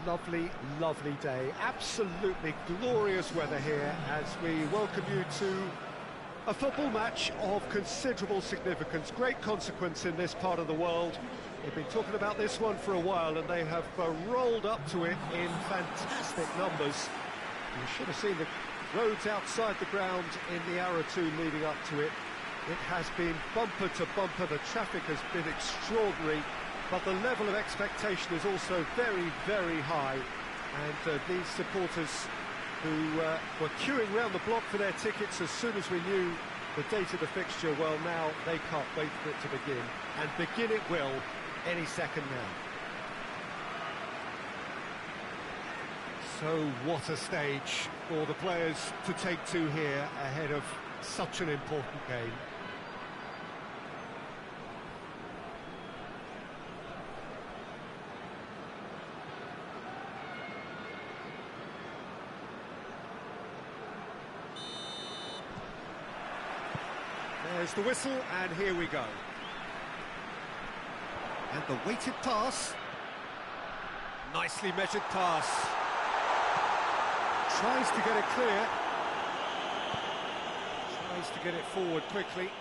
lovely, lovely day. Absolutely glorious weather here as we welcome you to a football match of considerable significance, great consequence in this part of the world. They've been talking about this one for a while and they have rolled up to it in fantastic numbers. You should have seen the roads outside the ground in the hour or two leading up to it. It has been bumper to bumper, the traffic has been extraordinary, but the level of expectation is also very, very high. And these supporters who were queuing round the block for their tickets as soon as we knew the date of the fixture, well, now they can't wait for it to begin. And begin it will any second now. So what a stage for the players to take to here ahead of such an important game. There's the whistle, and here we go. And the weighted pass. Nicely measured pass. Tries to get it clear. Tries to get it forward quickly.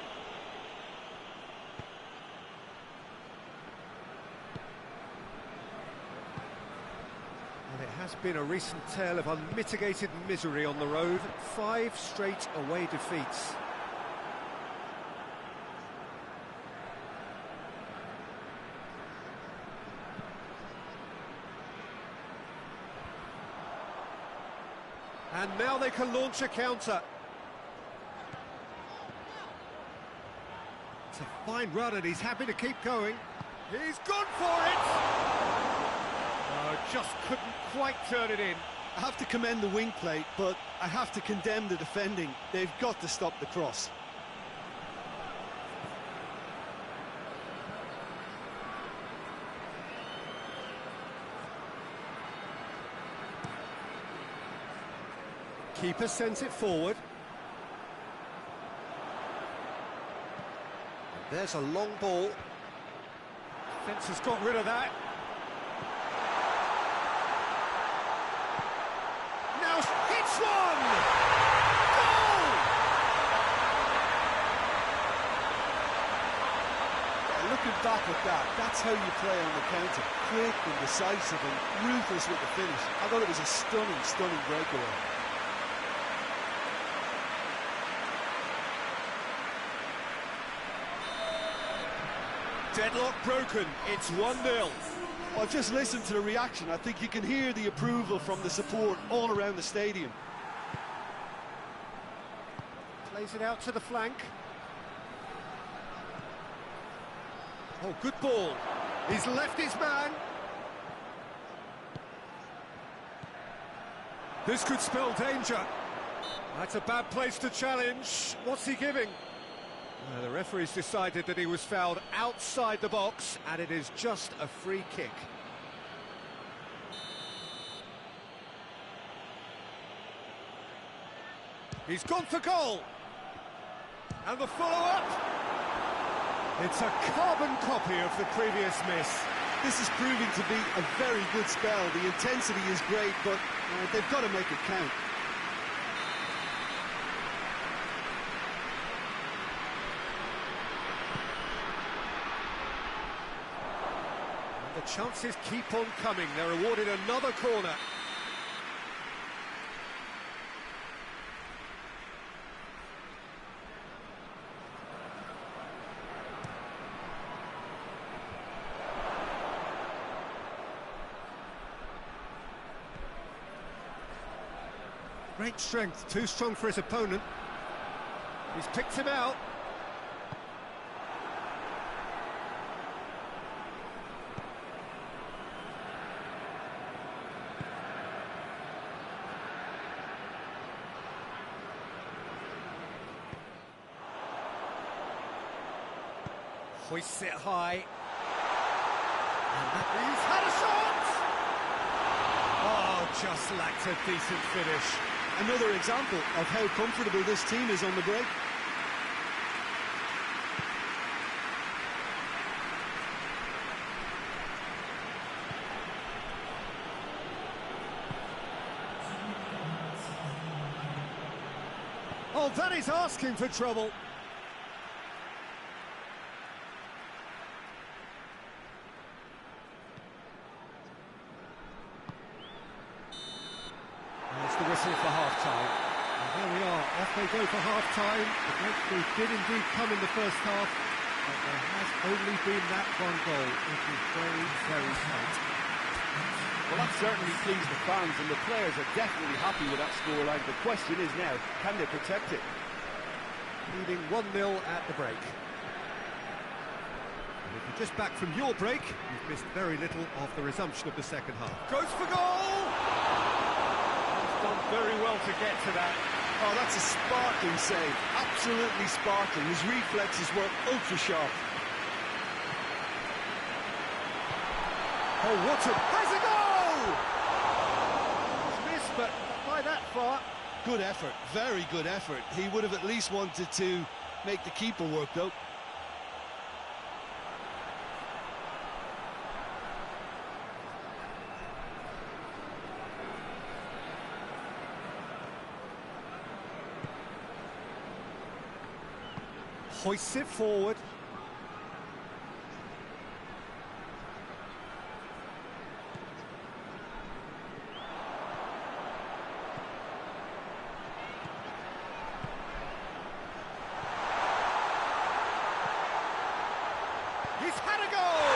And it has been a recent tale of unmitigated misery on the road. 5 straight away defeats. And now they can launch a counter. It's a fine run and he's happy to keep going. He's gone for it! Just couldn't quite turn it in. I have to commend the wing play, but I have to condemn the defending. They've got to stop the cross. Keeper sends it forward. There's a long ball. Defence has got rid of that. Now hits one! Goal! Yeah, looking back at that, that's how you play on the counter. Quick and decisive and ruthless with the finish. I thought it was a stunning, stunning breakaway. Deadlock broken, it's 1-0. Well, just listen to the reaction. I think you can hear the approval from the support all around the stadium. Plays it out to the flank. Oh, good ball. He's left his man. This could spell danger. That's a bad place to challenge. What's he giving? The referee's decided that he was fouled outside the box, and it is just a free kick. He's gone for goal. And the follow-up. It's a carbon copy of the previous miss. This is proving to be a very good spell. The intensity is great, but they've got to make it count. The chances keep on coming. They're awarded another corner. Great strength, too strong for his opponent. He's picked him out. Hoists it high. And he's had a shot! Oh, just lacked a decent finish. Another example of how comfortable this team is on the break. Oh, that is asking for trouble. There's the whistle for half-time. And there we are, off they go for half-time. The breakthrough did indeed come in the first half, but there has only been that one goal. It is very, very tight. Well, that certainly pleased the fans, and the players are definitely happy with that scoreline. The question is now, can they protect it? Leading 1-0 at the break. And if you're just back from your break, you've missed very little of the resumption of the second half. Goes for goal! He's done very well to get to that. Oh, that's a sparkling save. Absolutely sparkling. His reflexes were ultra-sharp. Oh, what a... Has a goal! He's missed, but not by that far. Good effort, very good effort. He would have at least wanted to make the keeper work, though. Hoists it forward. He's had a goal!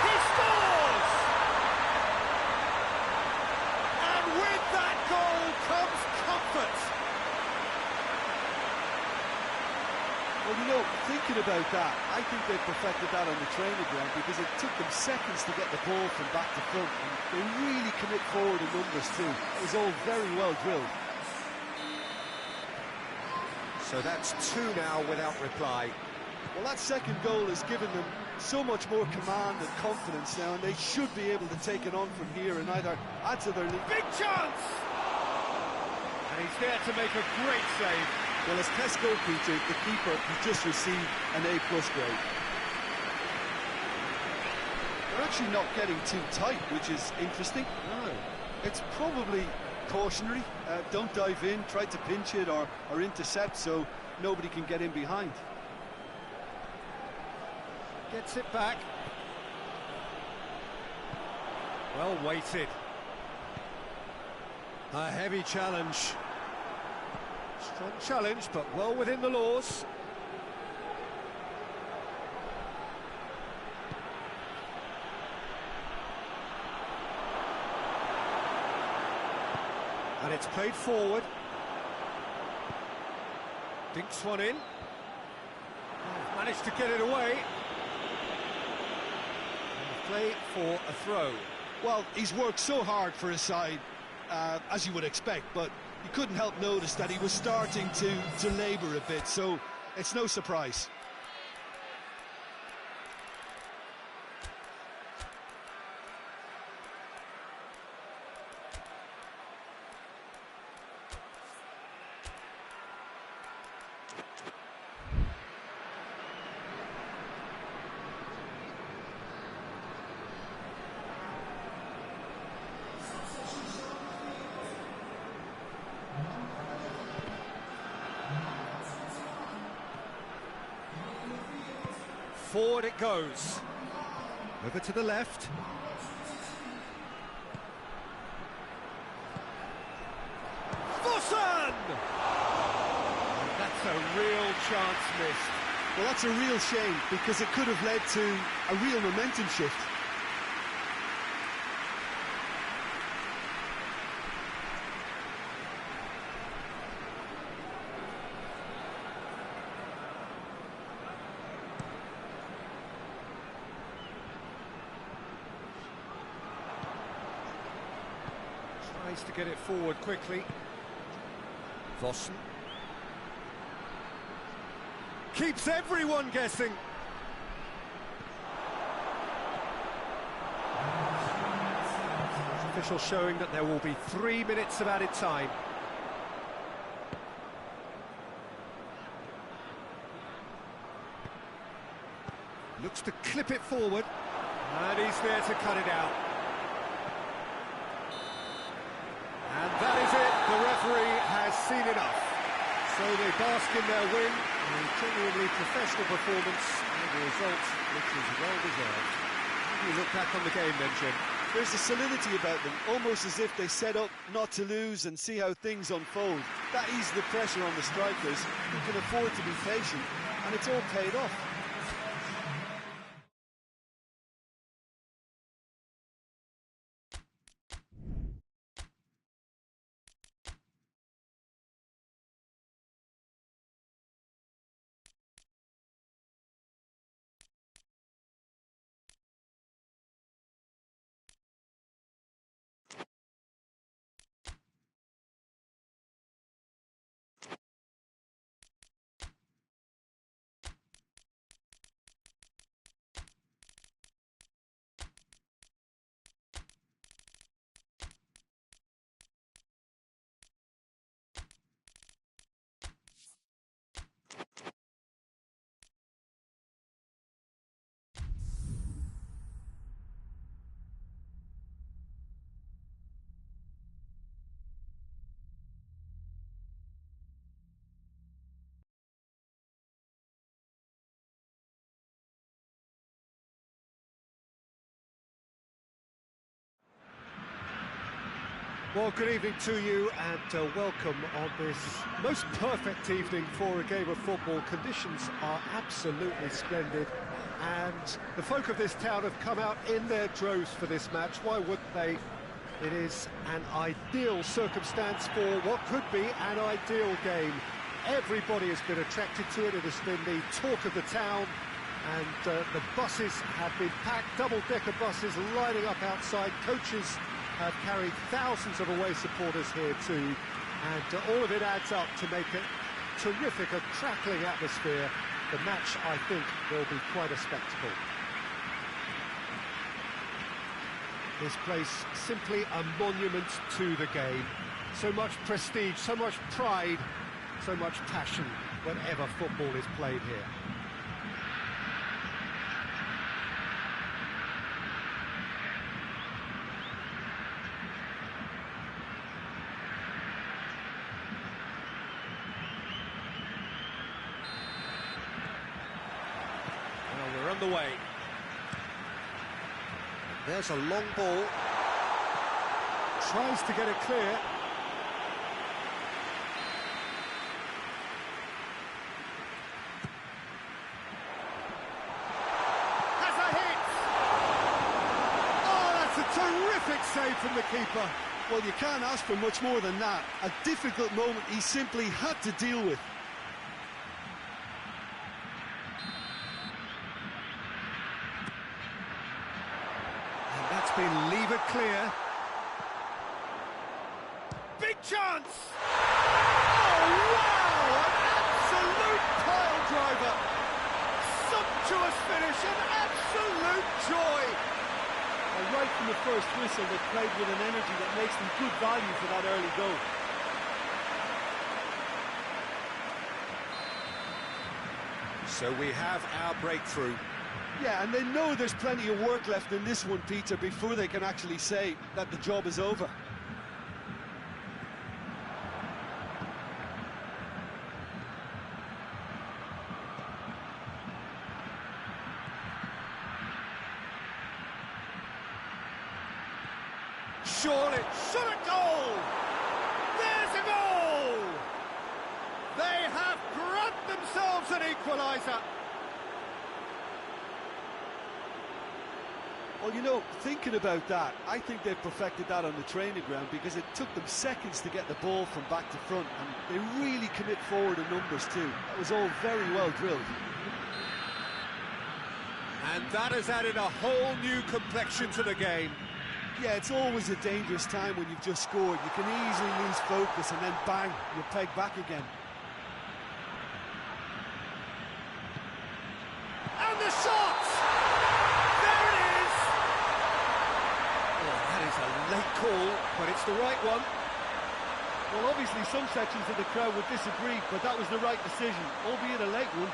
He scores! And with that goal comes comfort. Well, you know, thinking about that, I think they perfected that on the training ground because it took them seconds to get the ball from back to front, and they really commit forward in numbers too. It was all very well drilled. So that's 2 now without reply. Well, that second goal has given them so much more command and confidence now, and they should be able to take it on from here and either add to their lead. Big chance! And he's there to make a great save. Well, as test goalkeeper, the keeper has just received an A+ grade. They're actually not getting too tight, which is interesting. No. It's probably cautionary. Don't dive in, try to pinch it or intercept so nobody can get in behind. Gets it back. Well weighted. A heavy challenge. Strong challenge, but well within the laws. And it's played forward. Dinks one in. Managed to get it away. Play for a throw. Well, he's worked so hard for his side, as you would expect, but you couldn't help notice that he was starting to labour a bit, so it's no surprise. Forward it goes. Over to the left. Vossen! That's a real chance missed. Well, that's a real shame, because it could have led to a real momentum shift. Tries to get it forward quickly. Vossen. Keeps everyone guessing. Official showing that there will be 3 minutes of added time. Looks to clip it forward. And he's there to cut it out. And that is it. The referee has seen enough. So they bask in their win, a genuinely professional performance, and the result which is well deserved. You look back on the game then, Jim. There's a solidity about them, almost as if they set up not to lose and see how things unfold. That eases the pressure on the strikers, who can afford to be patient, and it's all paid off. Well, good evening to you and welcome on this most perfect evening for a game of football. Conditions are absolutely splendid and the folk of this town have come out in their droves for this match. Why wouldn't they? It is an ideal circumstance for what could be an ideal game. Everybody has been attracted to it. It has been the talk of the town and the buses have been packed, double-decker buses lining up outside. Coaches have carried thousands of away supporters here too, and all of it adds up to make a terrific, a crackling atmosphere. The match, I think, will be quite a spectacle. This place simply a monument to the game. So much prestige, so much pride, so much passion whenever football is played here. We're on the way. There's a long ball. Tries to get it clear. Has a hit! Oh, that's a terrific save from the keeper. Well, you can't ask for much more than that. A difficult moment he simply had to deal with. That's been levered clear. Big chance! Oh, wow! An absolute pile driver! Sumptuous finish, an absolute joy! And right from the first whistle, they played with an energy that makes them good value for that early goal. So we have our breakthrough. Yeah, and they know there's plenty of work left in this one, Peter, before they can actually say that the job is over. Surely, shot a goal! There's a goal! They have grabbed themselves an equaliser. Well, you know, thinking about that, I think they've perfected that on the training ground because it took them seconds to get the ball from back to front, and they really commit forward in numbers too. That was all very well drilled. And that has added a whole new complexion to the game. Yeah, it's always a dangerous time when you've just scored. You can easily lose focus and then bang, you're pegged back again. And the shot! There it is! Oh, that is a late call, but it's the right one. Well, obviously some sections of the crowd would disagree, but that was the right decision, albeit a late one.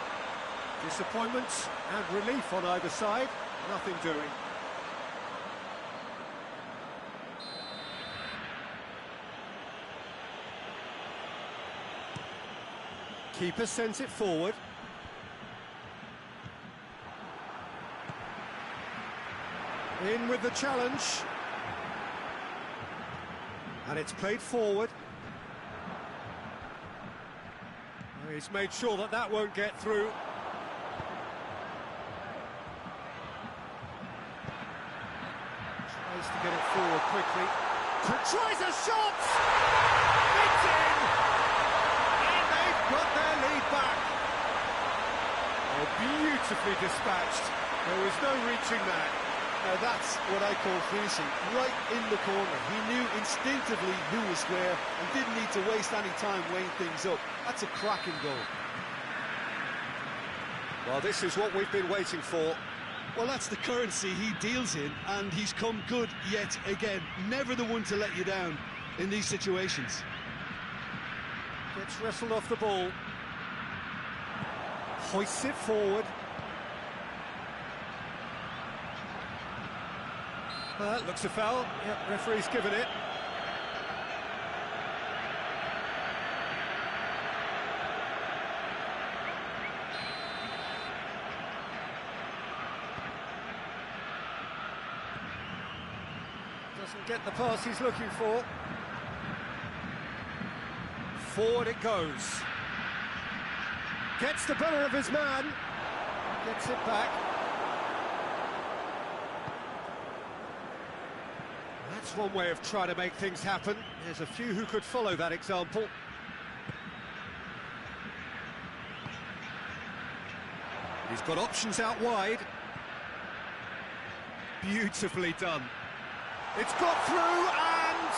Disappointment and relief on either side, nothing doing. Keeper sends it forward. In with the challenge. And it's played forward. He's made sure that that won't get through. Tries to get it forward quickly. Tries a shot! It's in! And they've got their lead back. Oh, beautifully dispatched. There was no reaching that. Now that's what I call finishing, right in the corner. He knew instinctively who was where and didn't need to waste any time weighing things up. That's a cracking goal. Well, this is what we've been waiting for. Well, that's the currency he deals in, and he's come good yet again. Never the one to let you down in these situations. Gets wrestled off the ball. Hoists it forward. Looks a foul. Yep, referee's given it. Doesn't get the pass he's looking for. Forward it goes. Gets the better of his man. Gets it back. That's one way of trying to make things happen. There's a few who could follow that example. He's got options out wide. Beautifully done. It's got through and...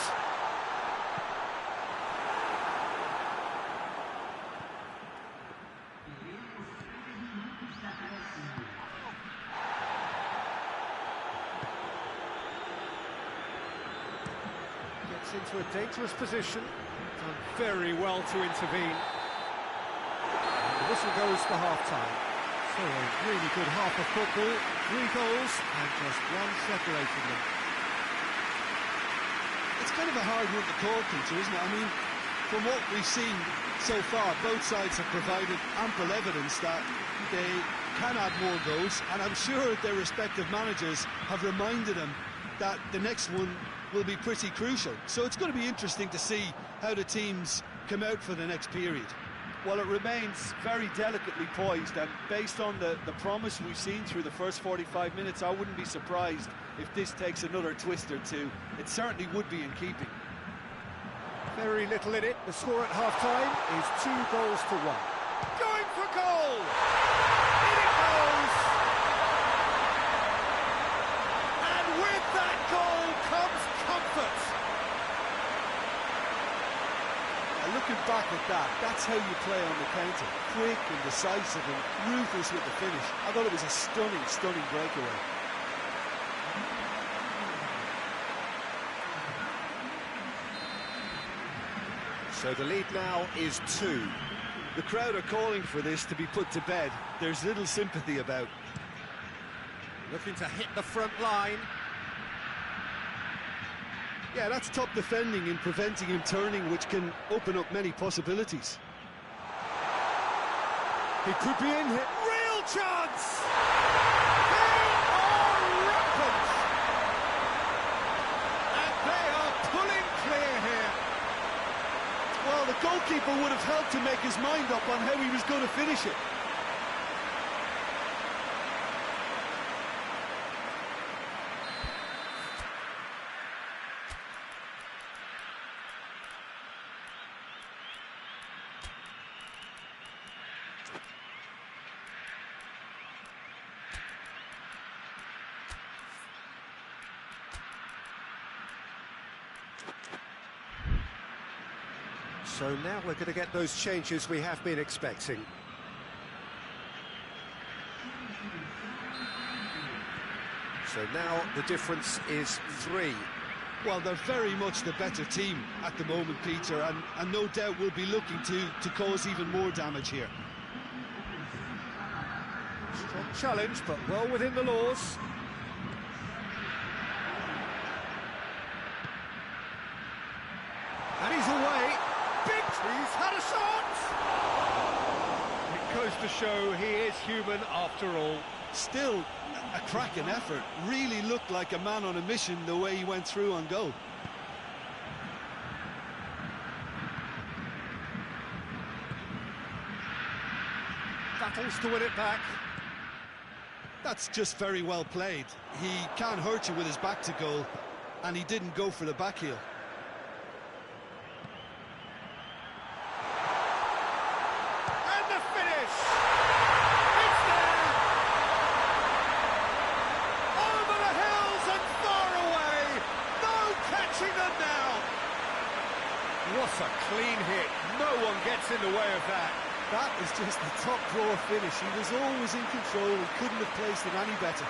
Gets into a dangerous position. Done very well to intervene. And the whistle goes for half-time. So a really good half of football. 3 goals and just one separating them. It's kind of a hard one to call, Peter, isn't it? I mean, from what we've seen so far, both sides have provided ample evidence that they can add more goals, and I'm sure their respective managers have reminded them that the next one will be pretty crucial. So it's going to be interesting to see how the teams come out for the next period. Well, it remains very delicately poised, and based on the promise we've seen through the first 45 minutes, I wouldn't be surprised if this takes another twist or two. It certainly would be in keeping. Very little in it. The score at half-time is 2 goals to 1. Going for goal! In it goes! And with that goal comes comfort! Looking back at that, that's how you play on the counter. Quick and decisive and ruthless with the finish. I thought it was a stunning, stunning breakaway. So the lead now is 2. The crowd are calling for this to be put to bed. There's little sympathy about. Looking to hit the front line. Yeah, that's top defending and preventing him turning, which can open up many possibilities. He could be in here. Real chance! They are rampant! And they are pulling clear here. Well, the goalkeeper would have helped to make his mind up on how he was going to finish it. So now we're going to get those changes we have been expecting. So now the difference is 3. Well, they're very much the better team at the moment, Peter, and no doubt will be looking to cause even more damage here. Strong challenge, but well within the laws. And he's away. He's had a shot! to show he is human after all. Still a cracking effort. Really looked like a man on a mission the way he went through on goal. Battles to win it back. That's just very well played. He can't hurt you with his back to goal, and he didn't go for the back heel. And the finish! It's there! Over the hills and far away! No catching them now! What a clean hit. No one gets in the way of that. That is just the top drawer finish. He was always in control and couldn't have placed it any better.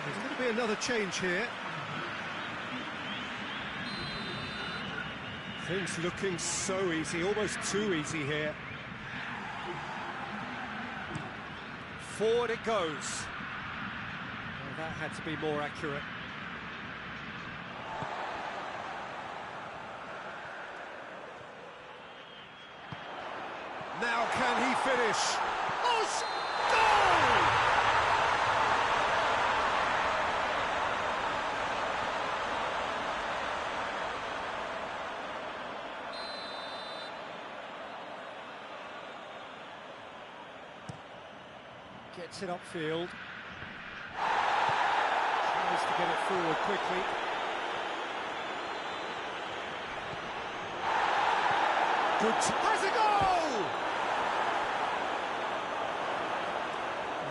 There's going to be another change here. Things looking so easy, almost too easy here. Forward it goes. Well, that had to be more accurate. Now can he finish? Oh, goal! Gets it upfield. Tries to get it forward quickly. Has a goal!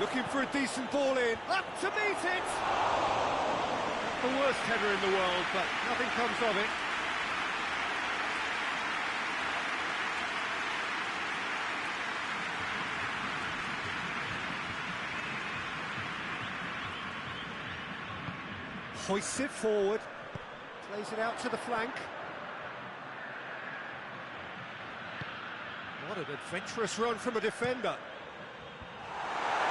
Looking for a decent ball in. Up to meet it! The worst header in the world, but nothing comes of it. Hoists it forward. Plays it out to the flank. What an adventurous run from a defender.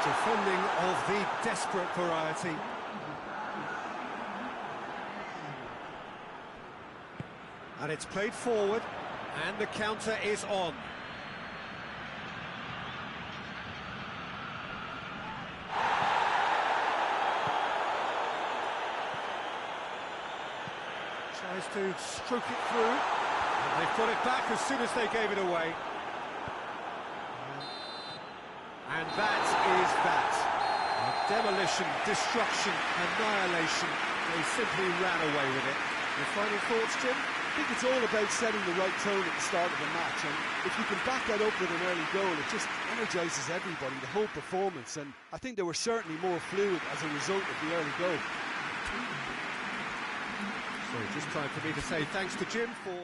Defending of the desperate variety. And it's played forward, and the counter is on. Tries to stroke it through. And they've got it back as soon as they gave it away. And that is that. Demolition, destruction, annihilation. They simply ran away with it. Your final thoughts, Jim? I think it's all about setting the right tone at the start of the match, and if you can back that up with an early goal, it just energises everybody, the whole performance, and I think they were certainly more fluid as a result of the early goal. So just time for me to say thanks to Jim for...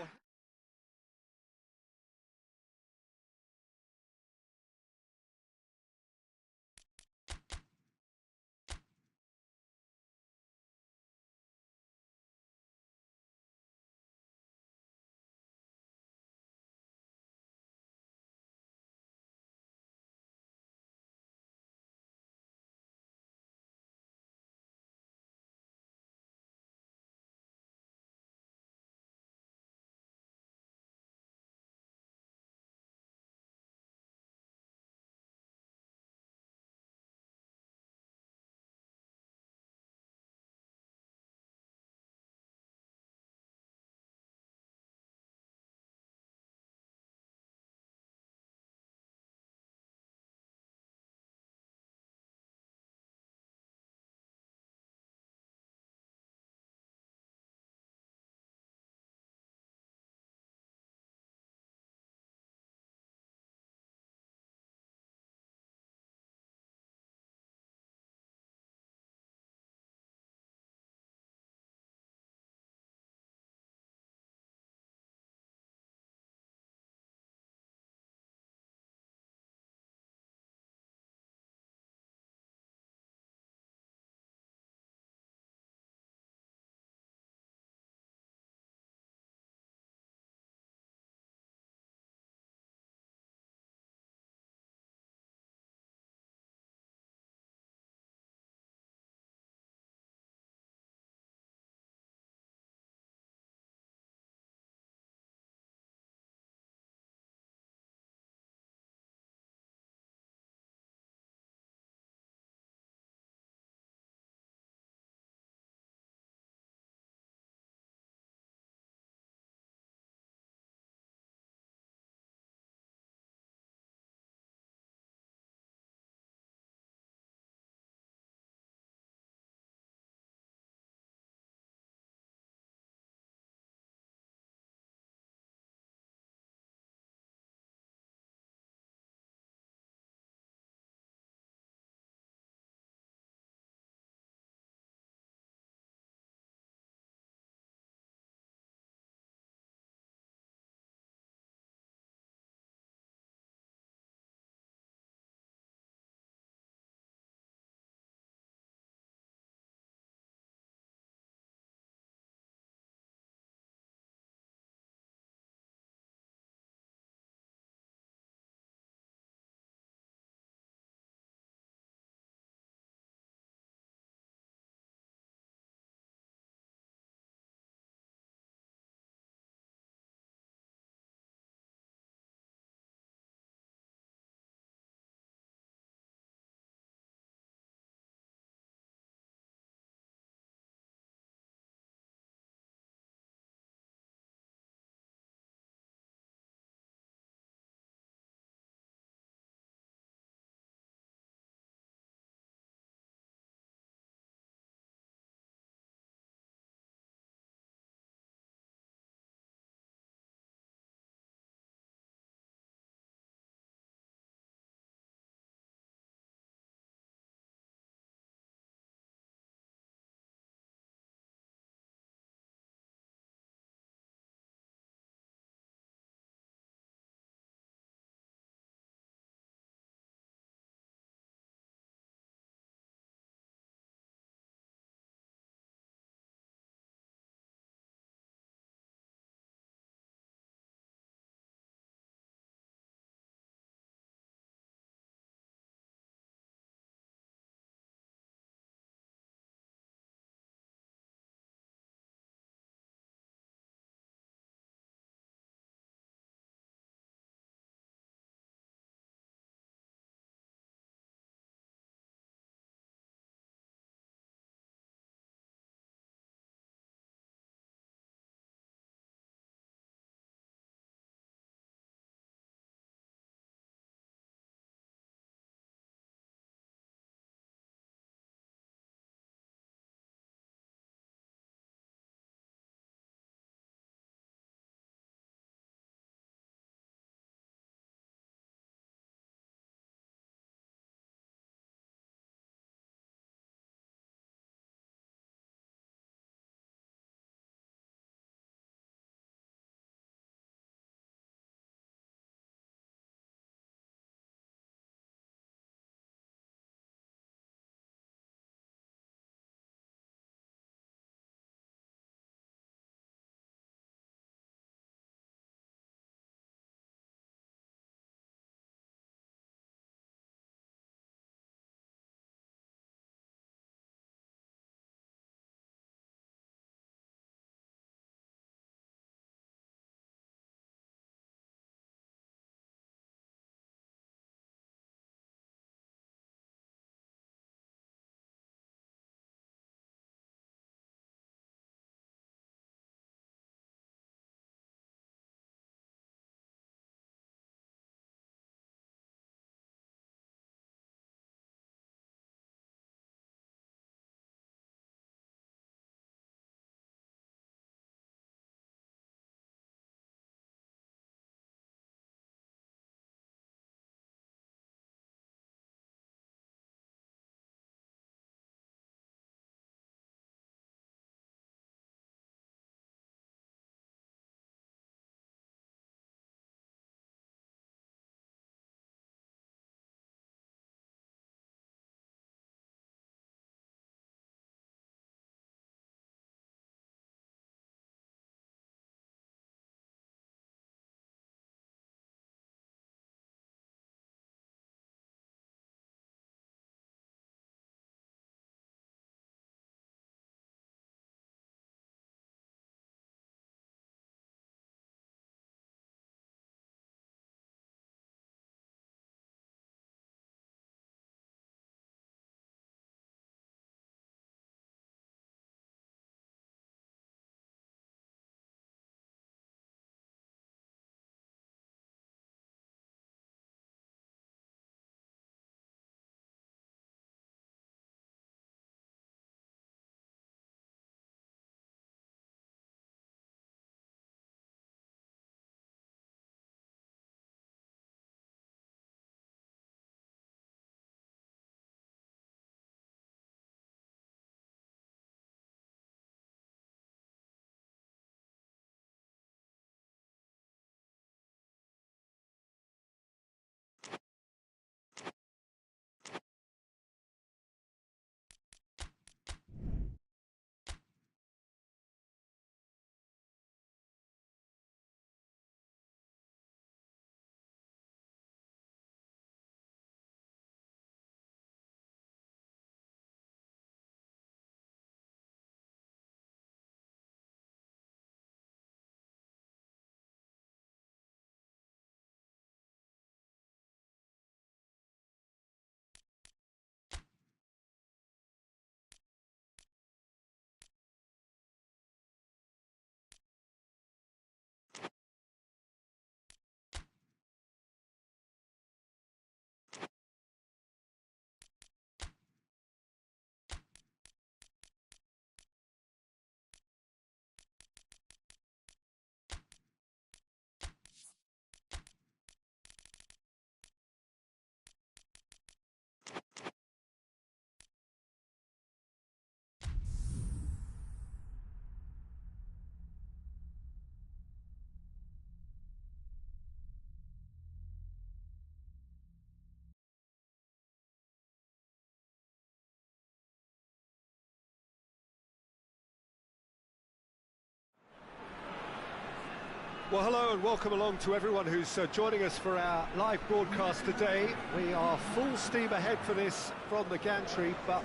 Well, hello and welcome along to everyone who's joining us for our live broadcast today. We are full steam ahead for this from the gantry, but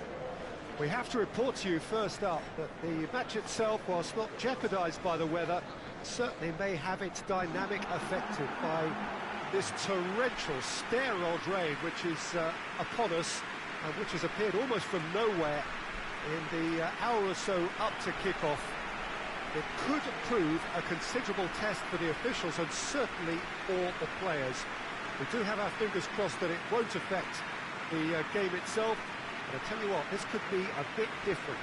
we have to report to you first up that the match itself, whilst not jeopardised by the weather, certainly may have its dynamic affected by this torrential steroid rain which is upon us and which has appeared almost from nowhere in the hour or so up to kick-off. It could prove a considerable test for the officials and certainly for the players. We do have our fingers crossed that it won't affect the game itself, but I tell you what, this could be a bit different.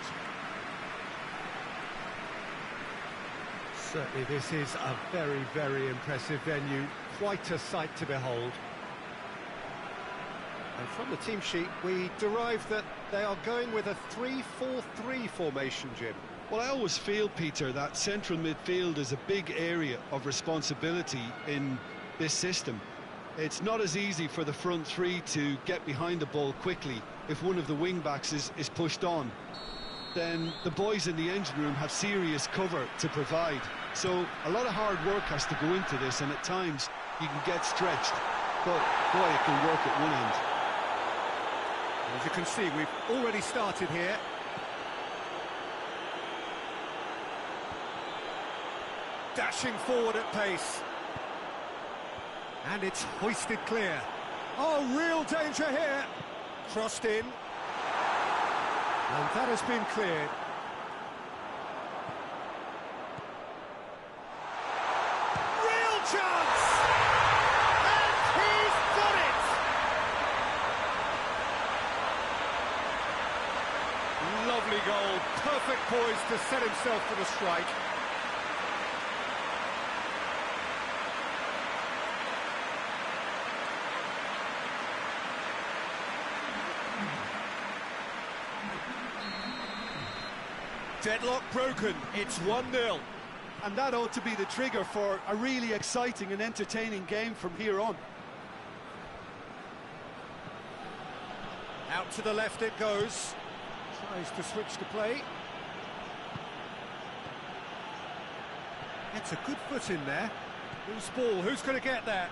Certainly this is a very, very impressive venue, quite a sight to behold. And from the team sheet, we derive that they are going with a 3-4-3 formation, Jim. Well, I always feel, Peter, that central midfield is a big area of responsibility in this system. It's not as easy for the front three to get behind the ball quickly if one of the wing-backs is pushed on. Then the boys in the engine room have serious cover to provide. So a lot of hard work has to go into this, and at times you can get stretched. But, boy, it can work at one end. As you can see, we've already started here. Dashing forward at pace. And it's hoisted clear. Oh, real danger here. Crossed in. And that has been cleared. Real chance! And he's done it! Lovely goal. Perfect poise to set himself for the strike. Deadlock broken, it's 1-0. And that ought to be the trigger for a really exciting and entertaining game from here on. Out to the left it goes. Tries to switch to play. Gets a good foot in there. Loose ball, who's going to get there?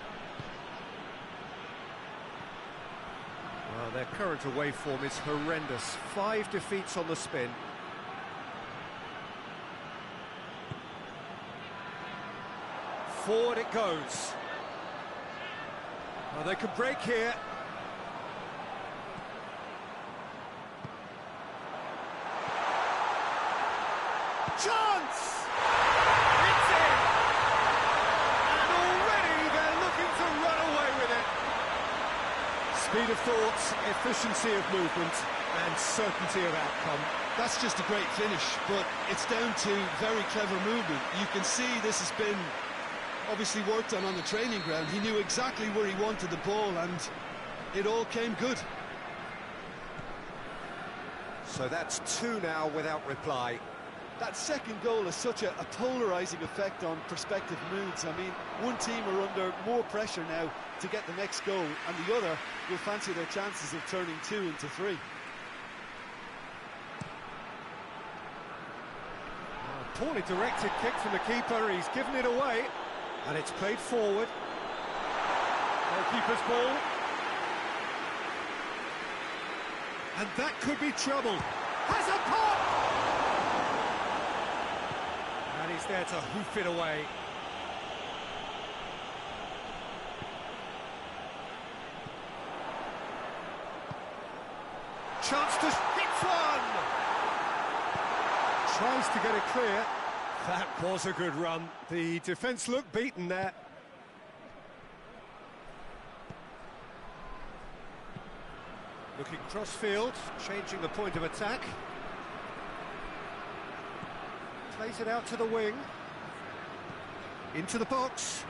Well, their current away form is horrendous. 5 defeats on the spin. Forward it goes. Well, they could break here. Chance! It's in! And already they're looking to run away with it. Speed of thought, efficiency of movement, and certainty of outcome. That's just a great finish, but it's down to very clever movement. You can see this has been obviously worked on the training ground. He knew exactly where he wanted the ball, and it all came good. So that's 2 now without reply. That second goal has such a polarising effect on prospective moods. I mean, one team are under more pressure now to get the next goal, and the other will fancy their chances of turning 2 into 3. Poorly directed kick from the keeper, he's given it away. And it's played forward. Goalkeeper's ball. And that could be trouble. Has a pop! And he's there to hoof it away. Chance to hit one! Tries to get it clear. That was a good run. The defence looked beaten there. Looking cross-field, changing the point of attack. Plays it out to the wing. Into the box.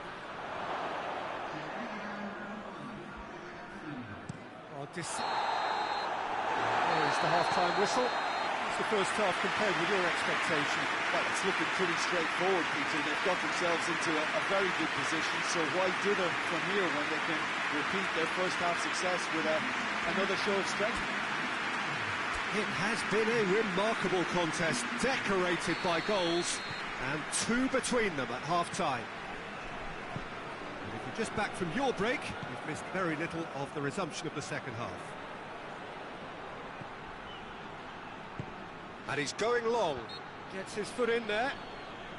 Oh, there is the half-time whistle. The first half compared with your expectation? Well, it's looking pretty straightforward, Peter. They've got themselves into a very good position, so why dither from here when they can repeat their first half success with another show of strength? It has been a remarkable contest, decorated by goals, and 2 between them at half-time. Just back from your break, you've missed very little of the resumption of the second half. And he's going long. Gets his foot in there.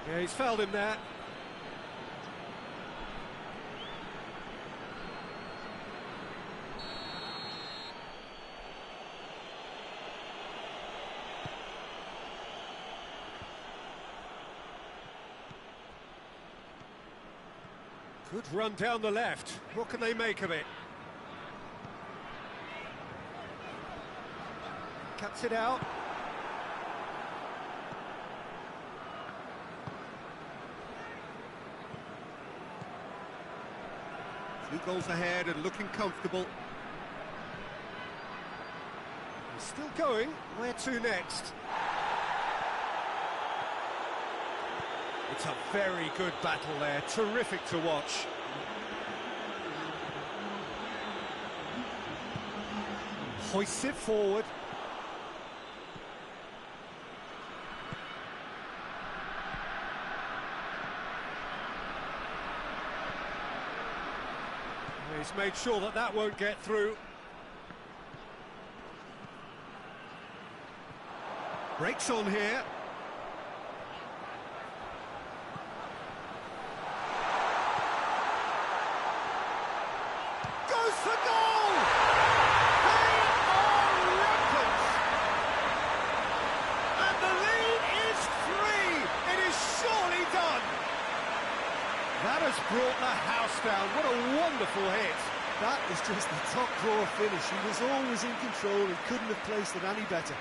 Yeah, he's fouled him there. Good run down the left. What can they make of it? Cuts it out. Two goals ahead and looking comfortable. He's still going. Where to next? It's a very good battle there, terrific to watch. Hoists it forward. He's made sure that that won't get through. Breaks on here. The goal! They are rampant! And the lead is 3! It is surely done! That has brought the house down. What a wonderful hit! That is just the top drawer finish. He was always in control and couldn't have placed it any better.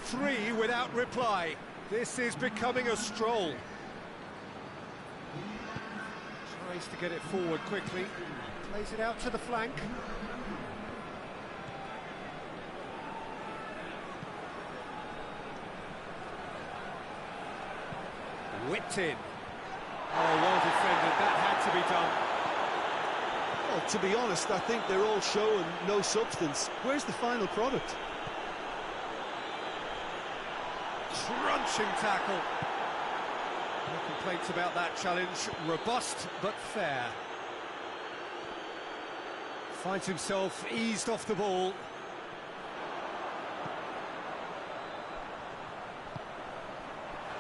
Three without reply. This is becoming a stroll. Tries to get it forward quickly. Plays it out to the flank. Whipped in. Oh, well defended. That had to be done. Well, to be honest, I think they're all showing no substance. Where's the final product? Crunching tackle. No complaints about that challenge. Robust but fair. Finds himself eased off the ball.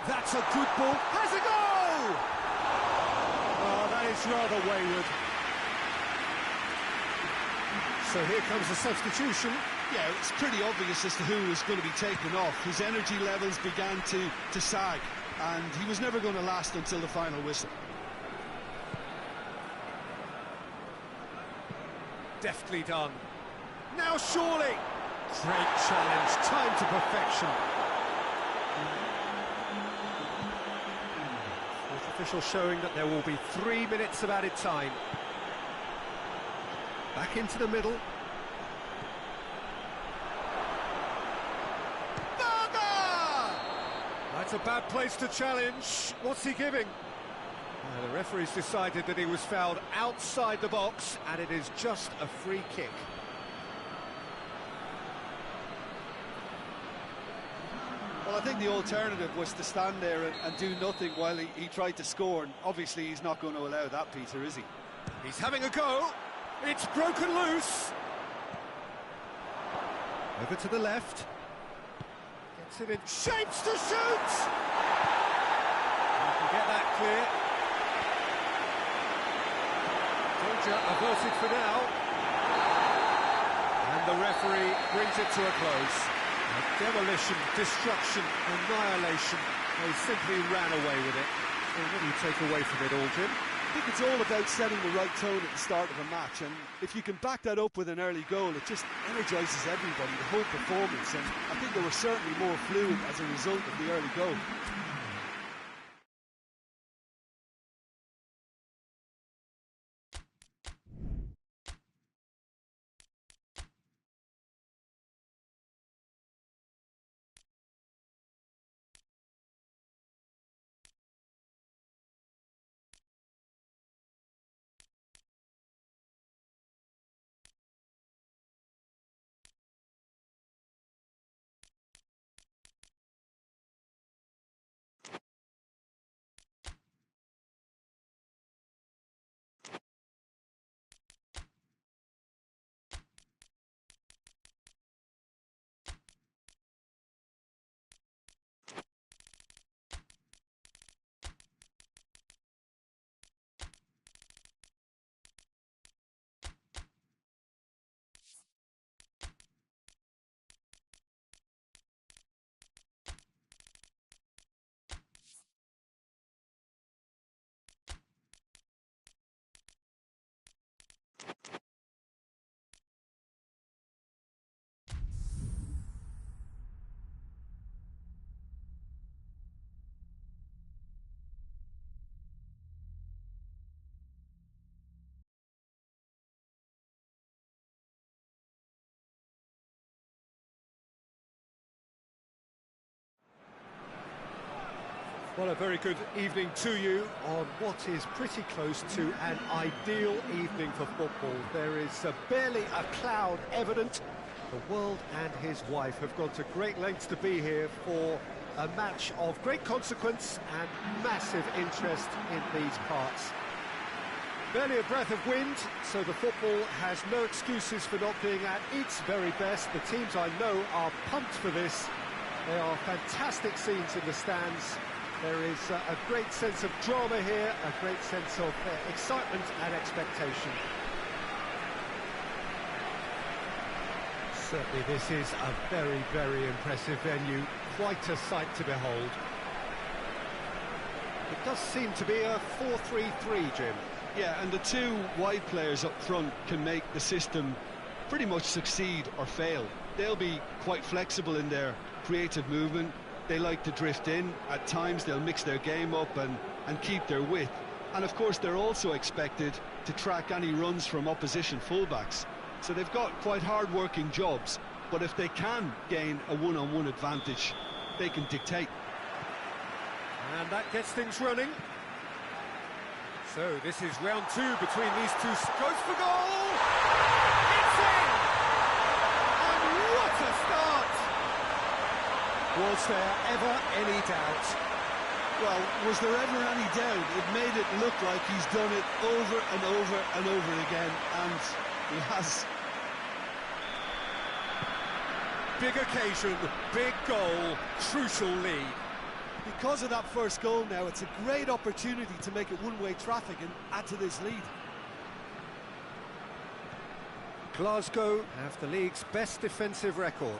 That's a good ball. Has a goal! Oh, that is rather wayward. So here comes the substitution. Yeah, it's pretty obvious as to who was going to be taken off. His energy levels began to sag, and he was never going to last until the final whistle. Deftly done. Now surely! Great challenge, time to perfection. Fourth official showing that there will be 3 minutes of added time. Back into the middle. That's a bad place to challenge. What's he giving? The referee's decided that he was fouled outside the box, and it is just a free kick. Well, I think the alternative was to stand there and do nothing while he tried to score, and obviously he's not going to allow that, Peter, is he? He's having a go. It's broken loose. Over to the left. Gets it in shapes to shoot! You can get that clear. Danger averted for now. And the referee brings it to a close. Demolition, destruction, annihilation. They simply ran away with it. So what do you take away from it all, Jim? I think it's all about setting the right tone at the start of a match, and if you can back that up with an early goal, it just energises everybody, the whole performance, and I think they were certainly more fluid as a result of the early goal. Well, a very good evening to you on what is pretty close to an ideal evening for football. There is barely a cloud evident. The world and his wife have gone to great lengths to be here for a match of great consequence and massive interest in these parts. Barely a breath of wind, so the football has no excuses for not being at its very best. The teams I know are pumped for this. There are fantastic scenes in the stands. There is a great sense of drama here, a great sense of excitement and expectation. Certainly this is a very, very impressive venue, quite a sight to behold. It does seem to be a 4-3-3, Jim. Yeah, and the two wide players up front can make the system pretty much succeed or fail. They'll be quite flexible in their creative movement. They like to drift in. At times they'll mix their game up and keep their width. And of course they're also expected to track any runs from opposition fullbacks. So they've got quite hard-working jobs, but if they can gain a one-on-one advantage, they can dictate. And that gets things running. So this is round two between these two. Goes for goal! It's in! And what a start! Was there ever any doubt? Well, was there ever any doubt? It made it look like he's done it over and over and over again, and he has. Big occasion, big goal, crucial lead. Because of that first goal now, it's a great opportunity to make it one-way traffic and add to this lead. Glasgow have the league's best defensive record.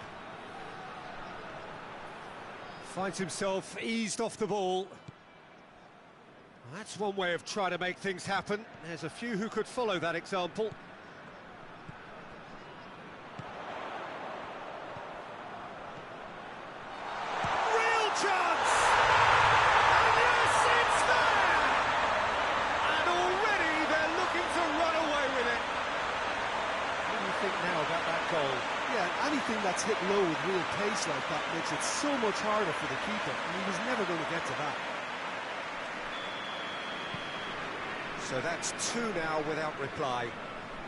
Finds himself eased off the ball. That's one way of trying to make things happen. There's a few who could follow that example. Real chance! And yes, it's there! And already they're looking to run away with it. What do you think now about that goal? Yeah, anything that's hit low with real pace like that makes it so much harder for the keeper, and he was never going to get to that. So that's two now without reply.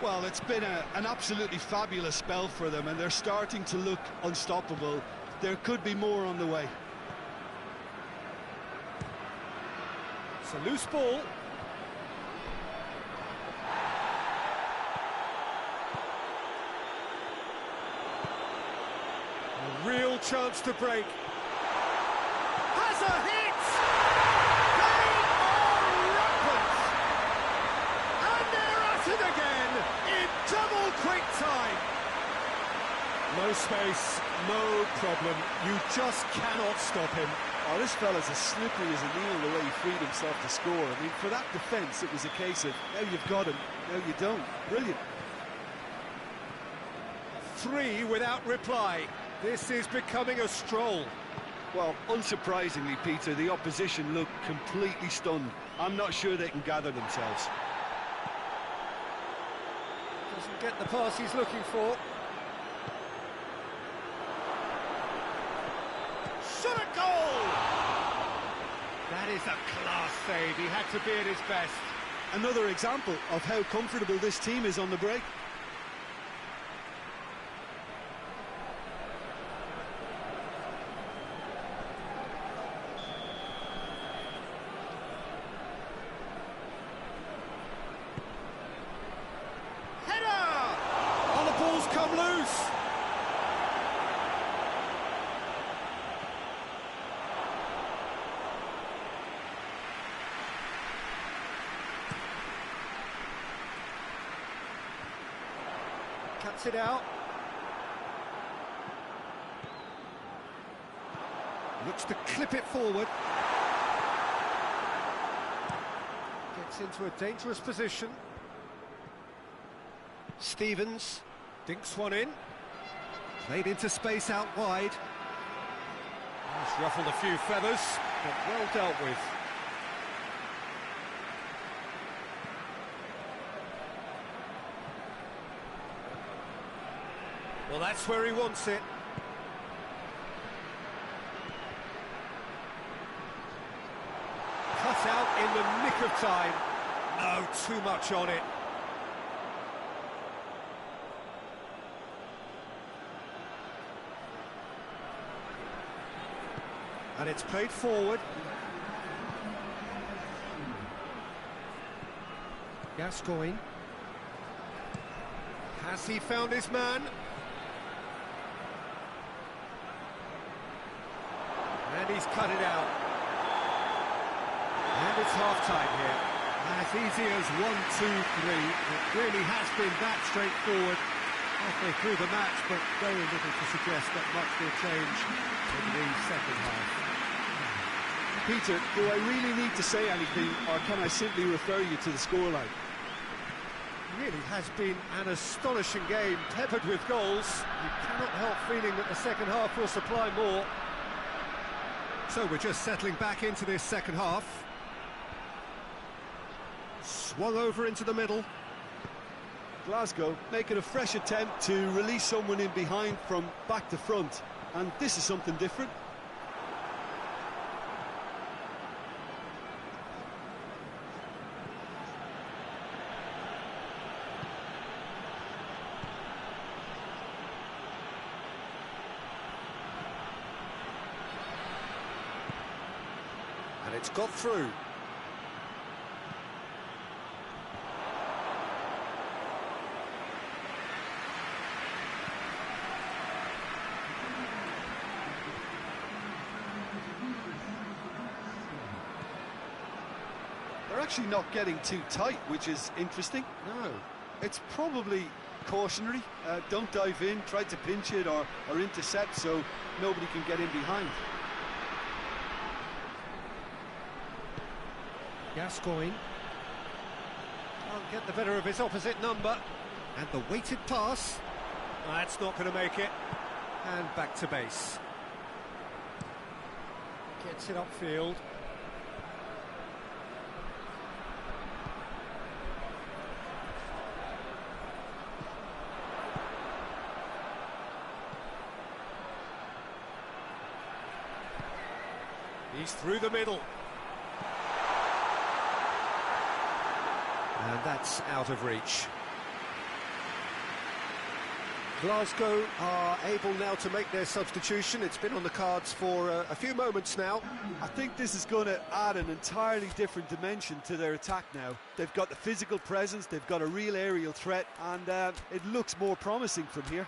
Well, it's been an absolutely fabulous spell for them, and they're starting to look unstoppable. There could be more on the way. It's a loose ball. A real chance to break. Has a hit! They are rampant! And they're at it again in double quick time. No space, no problem. You just cannot stop him. Oh, this fella's as slippery as a needle the way he freed himself to score. I mean, for that defence, it was a case of, now you've got him, now you don't. Brilliant. Three without reply. This is becoming a stroll. Well, unsurprisingly, Peter, the opposition look completely stunned. I'm not sure they can gather themselves. Doesn't get the pass he's looking for. Shot a goal! That is a class save. He had to be at his best. Another example of how comfortable this team is on the break. Come loose! Cuts it out. Looks to clip it forward. Gets into a dangerous position. Stevens dinks one in. Played into space out wide. He's ruffled a few feathers, but well dealt with. Well, that's where he wants it. in the nick of time. No, too much on it. And it's played forward. Gascoigne. Has he found his man? And he's cut it out. And it's half-time here. As easy as 1, 2, 3. It really has been that straightforward. Halfway through the match, but very little to suggest that much will change in the second half. Peter, do I really need to say anything, or can I simply refer you to the scoreline? It really has been an astonishing game, peppered with goals. You cannot help feeling that the second half will supply more. So we're just settling back into this second half. Swung over into the middle. Glasgow making a fresh attempt to release someone in behind from back to front, and this is something different. And it's got through. They're actually not getting too tight, which is interesting. No. It's probably cautionary. Don't dive in, try to pinch it or intercept so nobody can get in behind. Gascoigne. Can't get the better of his opposite number. And the weighted pass. That's not going to make it. And back to base. Gets it upfield. He's through the middle. And that's out of reach. Glasgow are able now to make their substitution. It's been on the cards for a few moments now. I think this is going to add an entirely different dimension to their attack now. They've got the physical presence, they've got a real aerial threat, and it looks more promising from here.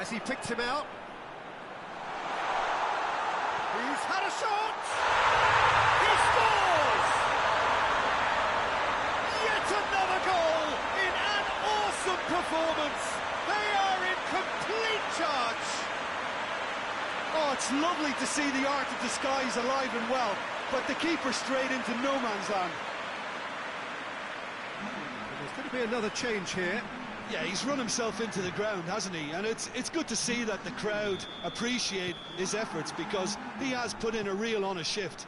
Has he picked him out? He's had a shot! He scores! Yet another goal in an awesome performance! They are in complete charge! Oh, it's lovely to see the art of disguise alive and well, but the keeper straight into no man's land. There's going to be another change here. Yeah, he's run himself into the ground, hasn't he? And it's good to see that the crowd appreciate his efforts, because he has put in a real honest shift.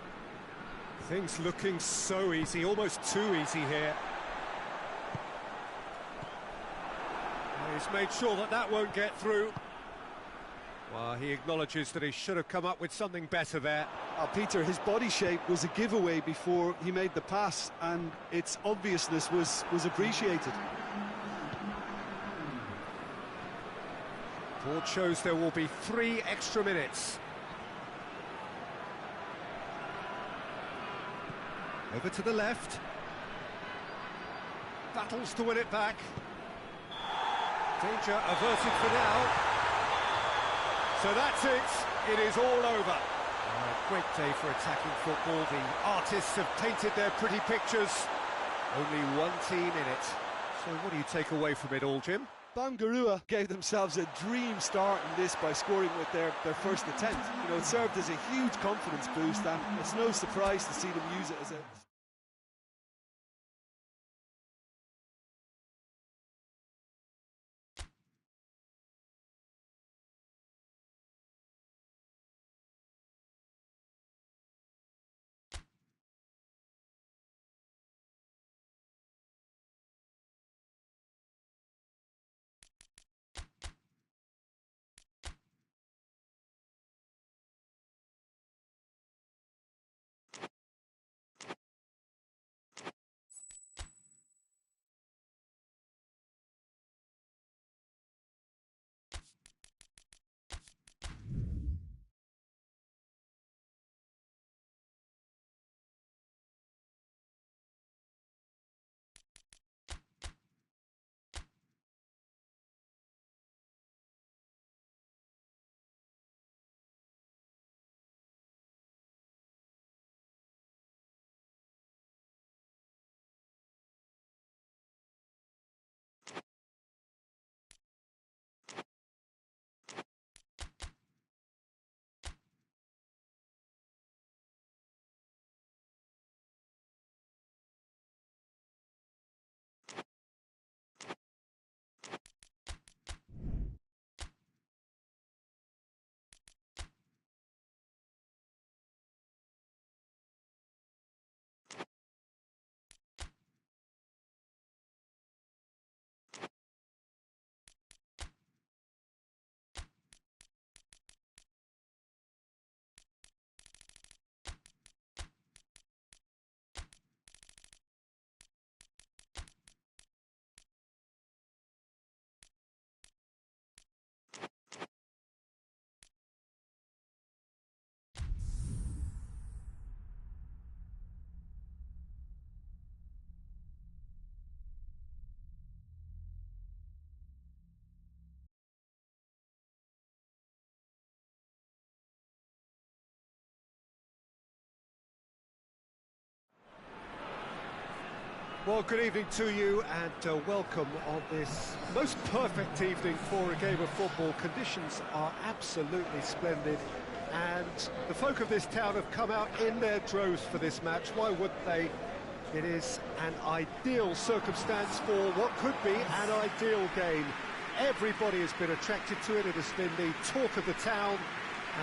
Things looking so easy, almost too easy here. He's made sure that that won't get through. Well, he acknowledges that he should have come up with something better there. Peter, his body shape was a giveaway before he made the pass, and its obviousness was appreciated. Board shows there will be 3 extra minutes. Over to the left. Battles to win it back. Danger averted for now. So that's it. It is all over. Great day for attacking football. The artists have painted their pretty pictures. Only one team in it. So what do you take away from it all, Jim? Bangarua gave themselves a dream start in this by scoring with their first attempt. You know, it served as a huge confidence boost, and it's no surprise to see them use it as a... Well, good evening to you and welcome on this most perfect evening for a game of football. Conditions are absolutely splendid and the folk of this town have come out in their droves for this match. Why wouldn't they? It is an ideal circumstance for what could be an ideal game. Everybody has been attracted to it. It has been the talk of the town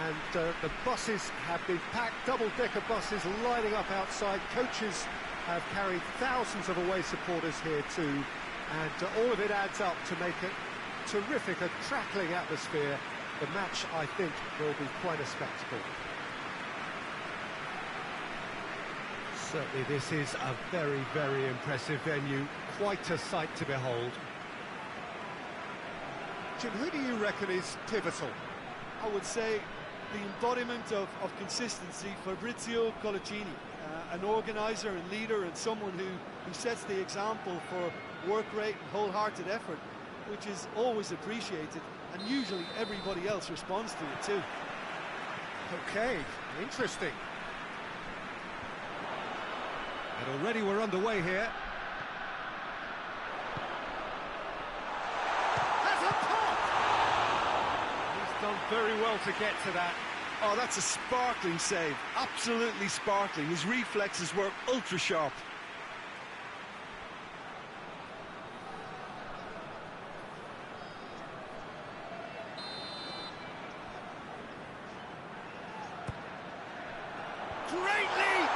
and the buses have been packed, double-decker buses lining up outside. Coaches have carried thousands of away supporters here too, and all of it adds up to make a terrific, crackling atmosphere. The match, I think, will be quite a spectacle. Certainly this is a very, very impressive venue, quite a sight to behold. Jim, who do you reckon is pivotal? I would say the embodiment of consistency, Fabrizio Colaccini. An organiser and leader and someone who sets the example for work rate and wholehearted effort, which is always appreciated, and usually everybody else responds to it too. Okay, interesting. And already we're underway here. That's a pop! He's done very well to get to that. Oh, that's a sparkling save, absolutely sparkling. His reflexes were ultra sharp. Great leap!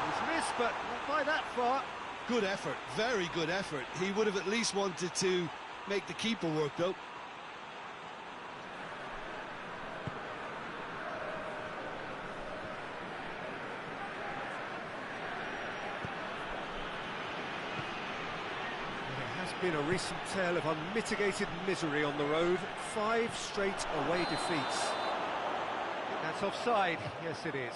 He's missed, but not by that far. Good effort, very good effort. He would have at least wanted to make the keeper work, though. Been a recent tale of unmitigated misery on the road. 5 straight away defeats. That's offside. Yes, it is.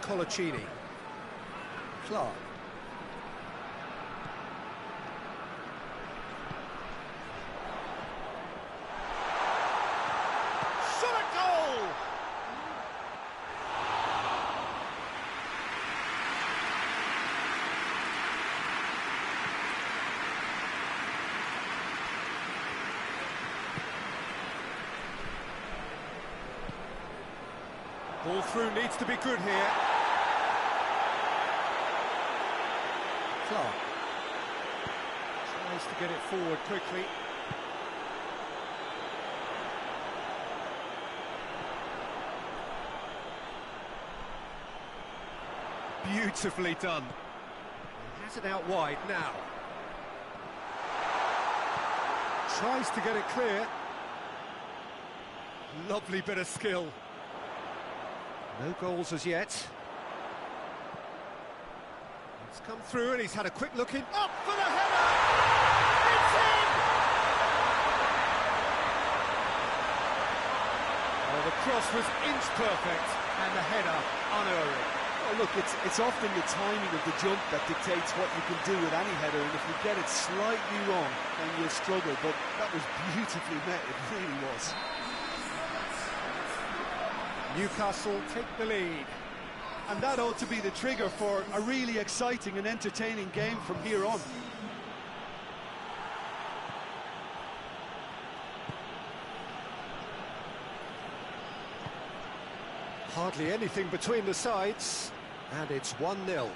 Colaccini. Clark. Shot a goal! Ball through needs to be good here. Clark tries to get it forward quickly. Beautifully done. He has it out wide now. Tries to get it clear. Lovely bit of skill. No goals as yet. It's come through and he's had a quick look in. Up for the header! It's in! Oh, the cross was inch perfect and the header unerring. Oh, look, it's often the timing of the jump that dictates what you can do with any header, and if you get it slightly wrong, then you'll struggle, but that was beautifully met, it really was. Newcastle take the lead. And that ought to be the trigger for a really exciting and entertaining game from here on. Hardly anything between the sides, and it's 1-0.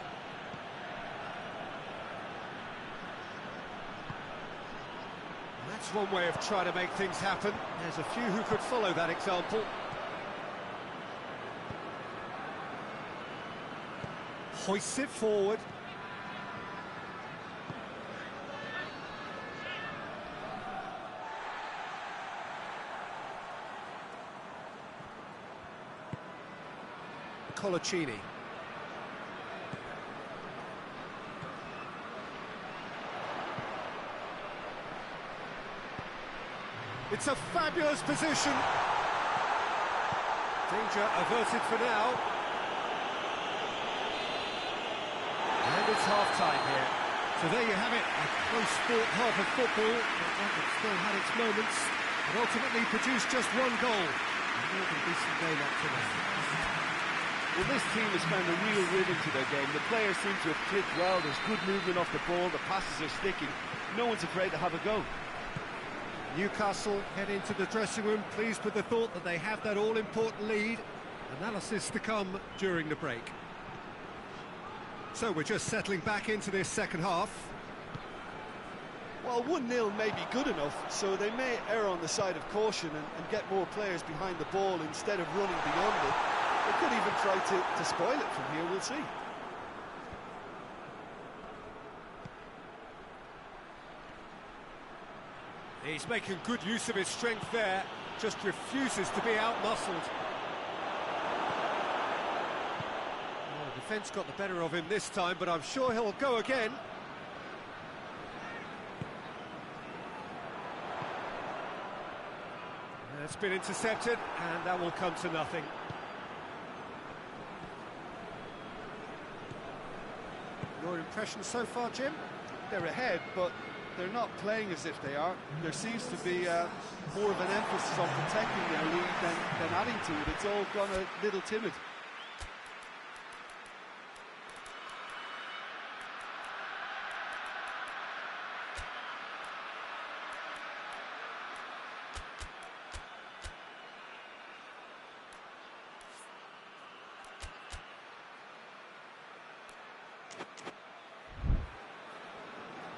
That's one way of trying to make things happen. There's a few who could follow that example. Hoists it forward. Colaccini. It's a fabulous position. Danger averted for now. And it's half-time here. So there you have it, a close-fought half of football, but it still had its moments, and ultimately produced just one goal. A more than decent game up to now. Well, this team has found a real rhythm to their game. The players seem to have clicked well, there's good movement off the ball, the passes are sticking. No one's afraid to have a go. Newcastle head into the dressing room, pleased with the thought that they have that all-important lead. Analysis to come during the break. So we're just settling back into this second half. Well, 1-0 may be good enough, so they may err on the side of caution and get more players behind the ball instead of running beyond it. They could even try to spoil it from here, we'll see. He's making good use of his strength there, just refuses to be out-muscled. Well, the defence got the better of him this time, but I'm sure he'll go again. It's been intercepted, and that will come to nothing. Your impression so far, Jim? They're ahead, but they're not playing as if they are. There seems to be more of an emphasis on protecting their lead than adding to it. It's all gone a little timid.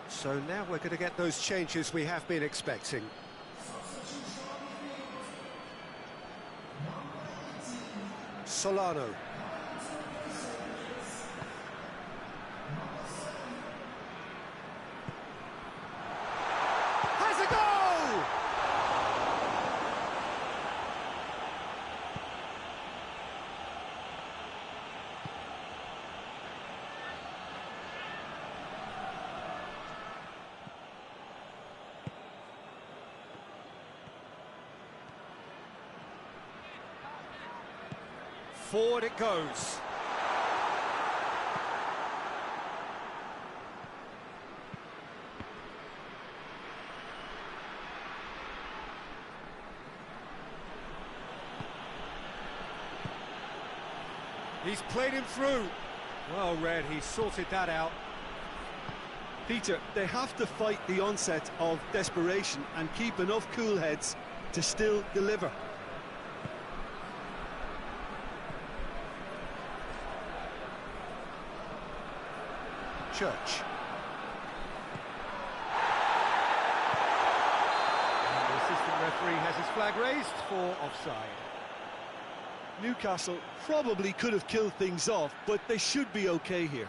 So now we're going to get those changes we have been expecting. Solano. Has a goal! Forward it goes. He's played him through. Well read, he sorted that out. Peter, they have to fight the onset of desperation and keep enough cool heads to still deliver. Church. And the assistant referee has his flag raised for offside. Newcastle probably could have killed things off, but they should be okay here.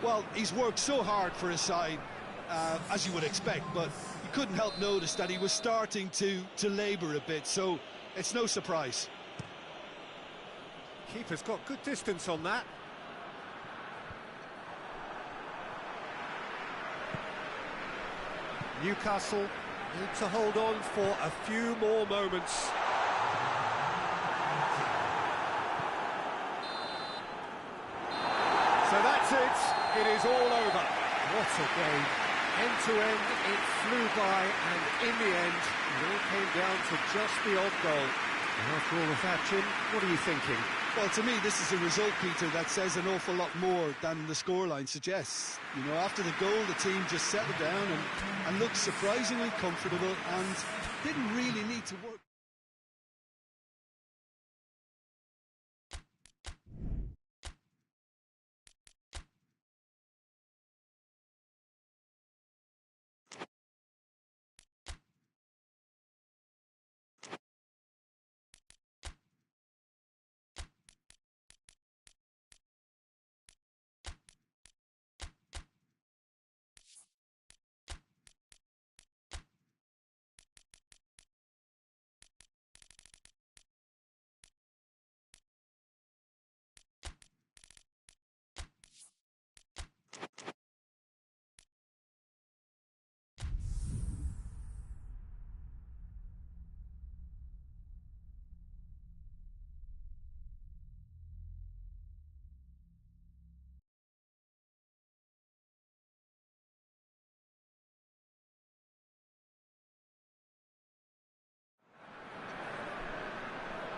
Well, he's worked so hard for his side, as you would expect, but you couldn't help notice that he was starting to labour a bit, so it's no surprise. Keeper's got good distance on that. Newcastle need to hold on for a few more moments. So that's it. It is all over. What a game. End to end, it flew by, and in the end, it all came down to just the odd goal. And after all of that, Jim, what are you thinking? Well, to me, this is a result, Peter, that says an awful lot more than the scoreline suggests. You know, after the goal, the team just settled down and looked surprisingly comfortable and didn't really need to work.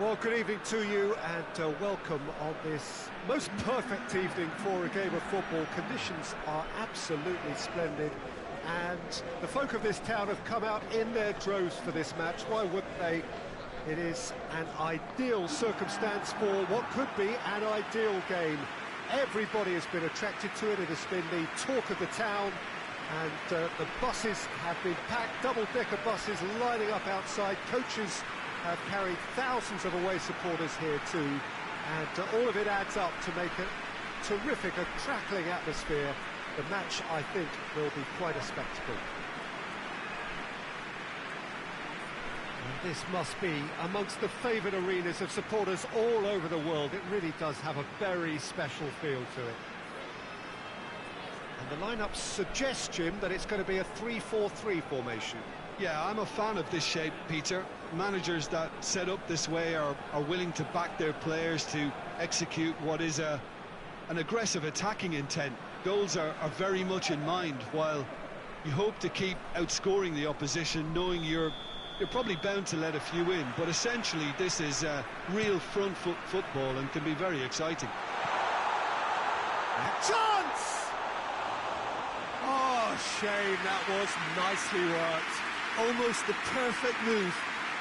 Well, good evening to you, and welcome on this most perfect evening for a game of football. Conditions are absolutely splendid, and the folk of this town have come out in their droves for this match. Why wouldn't they? It is an ideal circumstance for what could be an ideal game. Everybody has been attracted to it. It has been the talk of the town, and the buses have been packed, double-decker buses lining up outside. Coaches have carried thousands of away supporters here too, and all of it adds up to make a terrific, a crackling atmosphere. The match, I think, will be quite a spectacle. And this must be amongst the favoured arenas of supporters all over the world. It really does have a very special feel to it. And the lineup suggests, Jim, that it's going to be a 3-4-3 formation. Yeah, I'm a fan of this shape, Peter. Managers that set up this way are willing to back their players to execute what is an aggressive attacking intent. Goals are very much in mind, while you hope to keep outscoring the opposition, knowing you're probably bound to let a few in. But essentially, this is real front foot football and can be very exciting. Chance! Oh, shame, that was nicely worked. Almost the perfect move,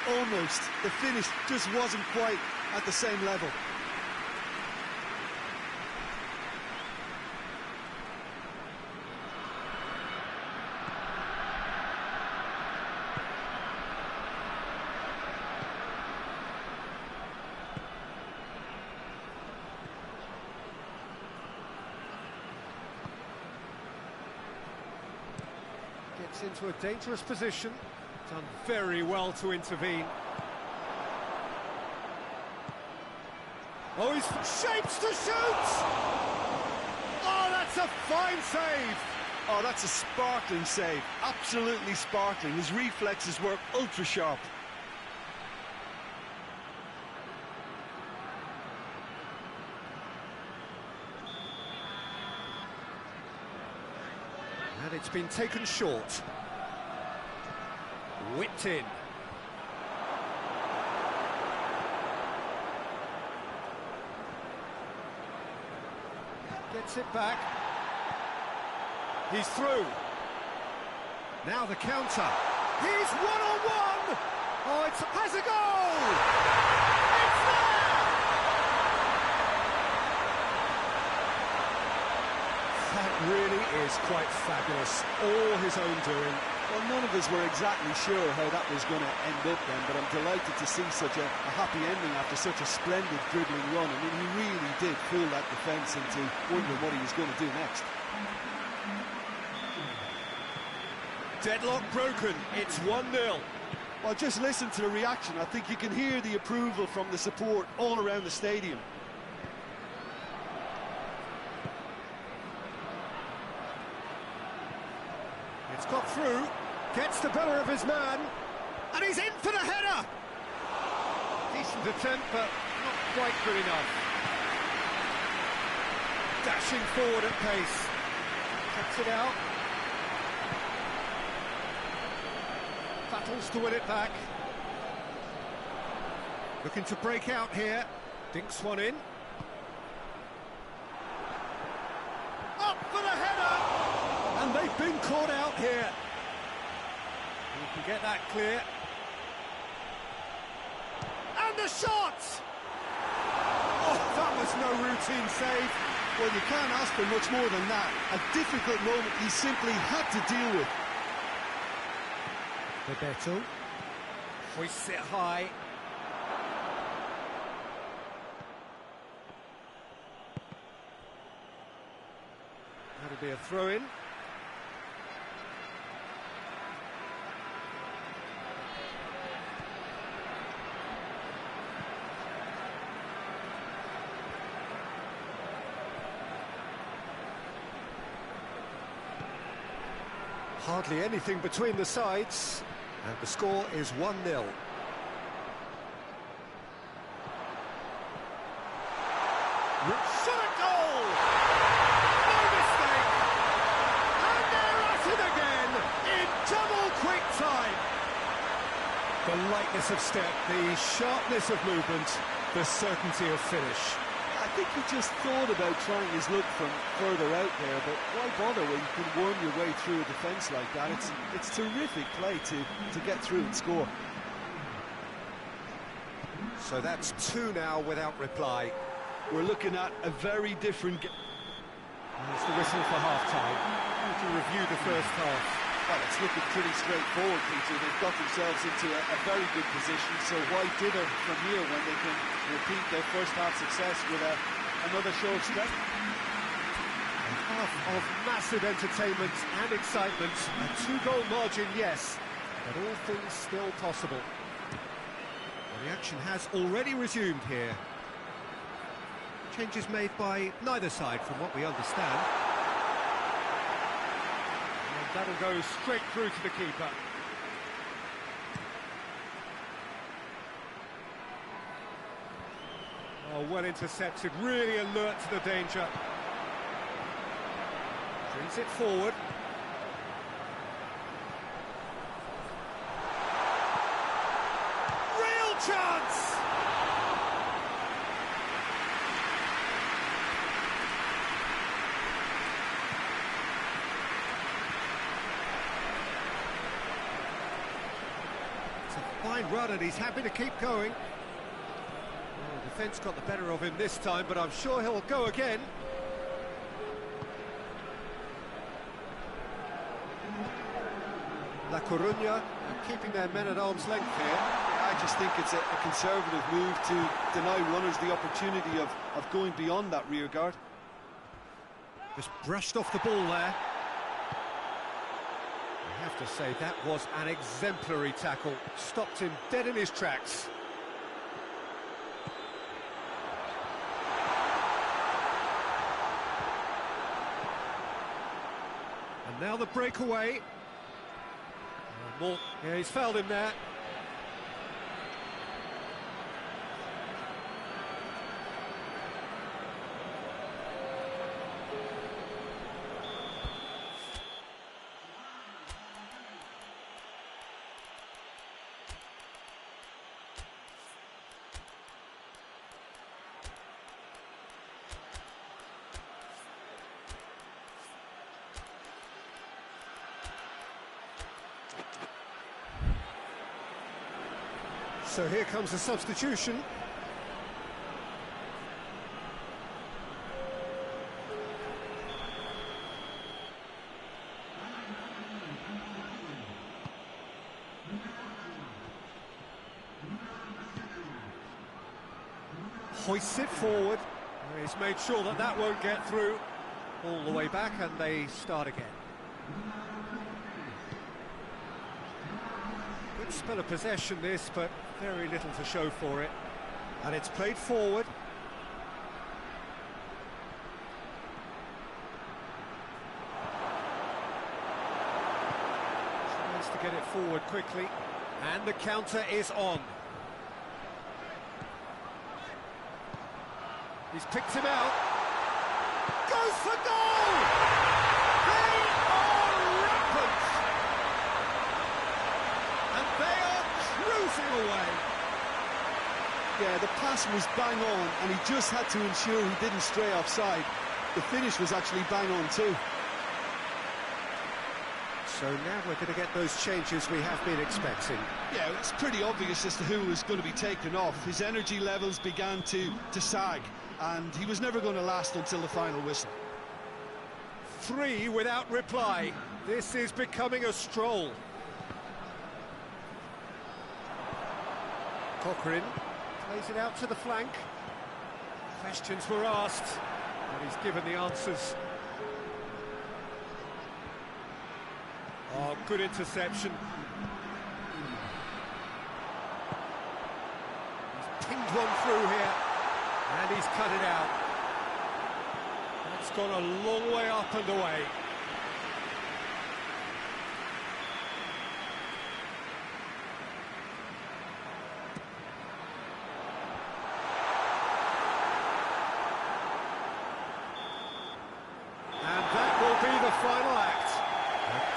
almost. The finish just wasn't quite at the same level. Gets into a dangerous position. Done very well to intervene. Oh, he's shapes to shoot! Oh, that's a fine save! Oh, that's a sparkling save. Absolutely sparkling. His reflexes were ultra sharp. And it's been taken short. Whipped in. Gets it back. He's through. Now the counter. He's one-on-one! Oh, it has a goal! It's there! That really is quite fabulous. All his own doing. Well, none of us were exactly sure how that was going to end up then, but I'm delighted to see such a happy ending after such a splendid dribbling run. I mean, he really did fool that defence into wondering what he was going to do next. Deadlock broken, it's 1-0. Well, just listen to the reaction. I think you can hear the approval from the support all around the stadium. It's got through, gets the better of his man, and he's in for the header! Decent attempt, but not quite good enough. Dashing forward at pace. Cuts it out. Battles to win it back. Looking to break out here. Dinks one in. Up for the header! And they've been caught out here. You can get that clear. And the shot! Oh, that was no routine save. Well, you can't ask for much more than that. A difficult moment he simply had to deal with. Bebeto hoists it high. That'll be a throw-in. Hardly anything between the sides. And the score is 1-0. Shot a goal! No mistake! And they're at it again in double quick time. The lightness of step, the sharpness of movement, the certainty of finish. I think he just thought about trying his luck from further out there, but why bother when you can worm your way through a defence like that? It's terrific play to get through and score. So that's 2 now without reply. We're looking at a very different game. It's the whistle for half-time. To review the first half. Well, it's looking pretty straightforward, Peter. They've got themselves into a very good position, so why dither from here when they can repeat their first half success with another show of strength? A half of massive entertainment and excitement. A 2-goal margin, yes, but all things still possible. Well, the action has already resumed here. Changes made by neither side, from what we understand. That'll go straight through to the keeper. Oh, well intercepted, really alert to the danger. Brings it forward. Real chance! Fine run, and he's happy to keep going. Well, the defence got the better of him this time, but I'm sure he'll go again. La Coruña keeping their men at arm's length here. I just think it's a conservative move to deny runners the opportunity of going beyond that rear guard. Just brushed off the ball there. I have to say, that was an exemplary tackle. Stopped him dead in his tracks. And now the breakaway. Yeah, he's fouled him there. So here comes the substitution. hoists it forward. He's made sure that that won't get through. All the way back, and they start again. Good spell of possession this, but very little to show for it. And it's played forward. Tries to get it forward quickly. And the counter is on. He's picked him out. Goes for goal! They are rampant! And they are cruising away. Yeah, the pass was bang on, and he just had to ensure he didn't stray offside. The finish was actually bang on too. So now we're going to get those changes we have been expecting. Yeah, it's pretty obvious as to who was going to be taken off. His energy levels began to sag, and he was never going to last until the final whistle. 3 without reply. This is becoming a stroll. Cochrane plays it out to the flank. Questions were asked, and he's given the answers. Oh, good interception. He's pinged one through here, and he's cut it out. That's gone a long way up and away. And that will be the final act.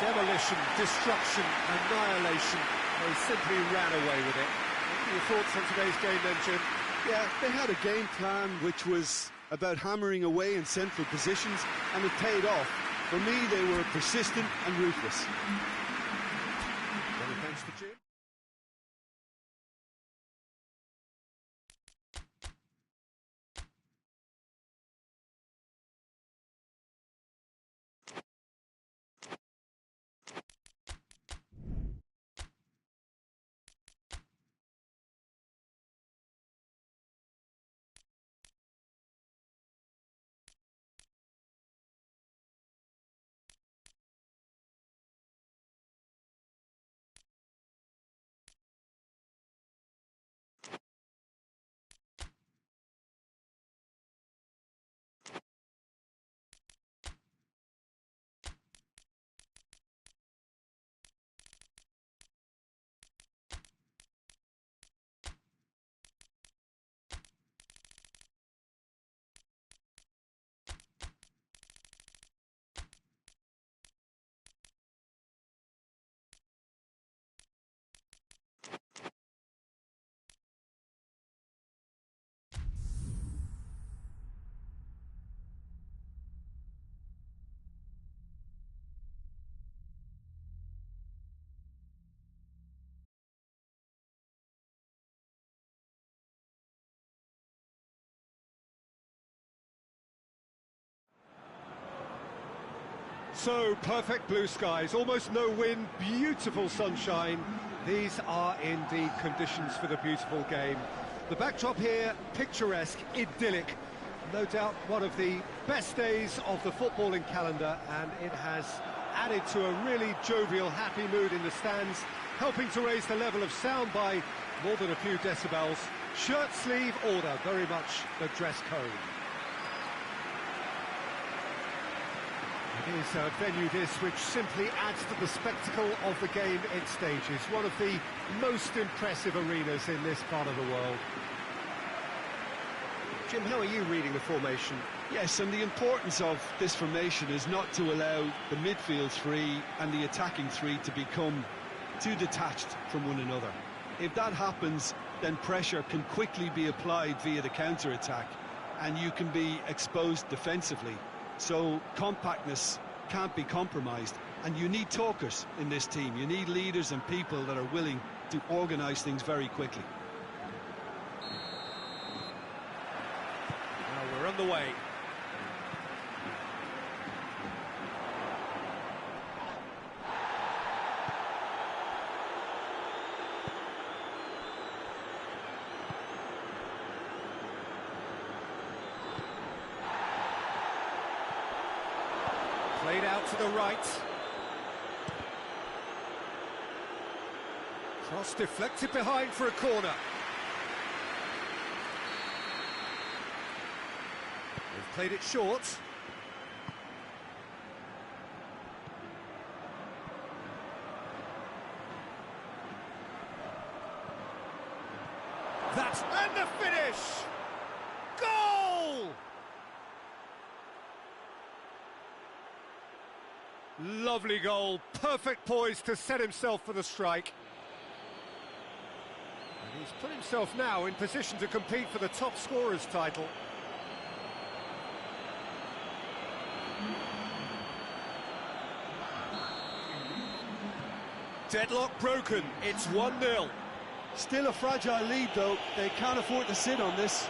Demolition, destruction, annihilation. They simply ran away with it. What are your thoughts on today's game then, Jim? Yeah, they had a game plan which was about hammering away in central positions, and it paid off. For me, they were persistent and ruthless. Many thanks to Jim. So, perfect blue skies, almost no wind, beautiful sunshine. These are indeed conditions for the beautiful game. The backdrop here, picturesque, idyllic. No doubt one of the best days of the footballing calendar, and it has added to a really jovial, happy mood in the stands, helping to raise the level of sound by more than a few decibels. Shirt sleeve order, very much the dress code. It is a venue this which simply adds to the spectacle of the game it stages. One of the most impressive arenas in this part of the world. Jim, how are you reading the formation? Yes, and the importance of this formation is not to allow the midfield three and the attacking three to become too detached from one another. If that happens, then pressure can quickly be applied via the counter-attack, and you can be exposed defensively. So compactness can't be compromised, and you need talkers in this team. You need leaders and people that are willing to organise things very quickly. Now we're on the way. Played out to the right. Cross deflected behind for a corner. They've played it short. That's and the finish! Goal! Lovely goal, perfect poise to set himself for the strike. And he's put himself now in position to compete for the top scorer's title. Deadlock broken, it's 1-0. Still a fragile lead, though. They can't afford to sit on this.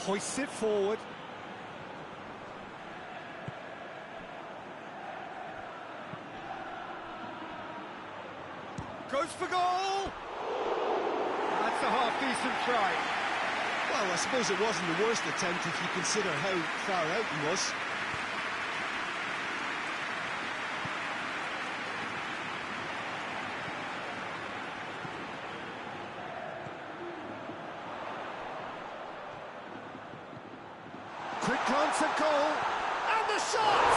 Hoists it forward. Goes for goal! That's a half-decent try. Well, I suppose it wasn't the worst attempt if you consider how far out he was. Quick glance at goal, and the shot!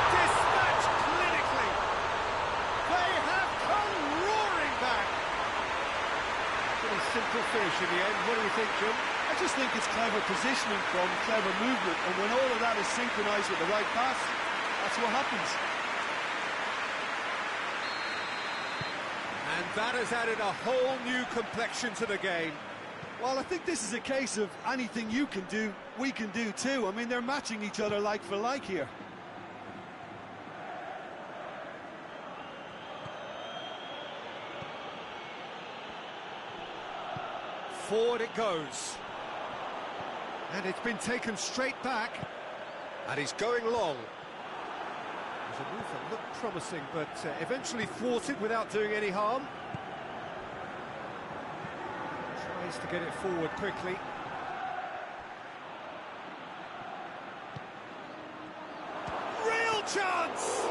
Dispatched clinically. They have come roaring back. Pretty simple finish in the end. What do you think, Jim? I just think it's clever positioning from clever movement, and when all of that is synchronised with the right pass, that's what happens. And that has added a whole new complexion to the game. Well, I think this is a case of anything you can do, we can do too. I mean, they're matching each other like for like here. Forward it goes. And it's been taken straight back. And he's going long. There's a move that looked promising, but eventually thwarted without doing any harm. Tries to get it forward quickly. Real chance!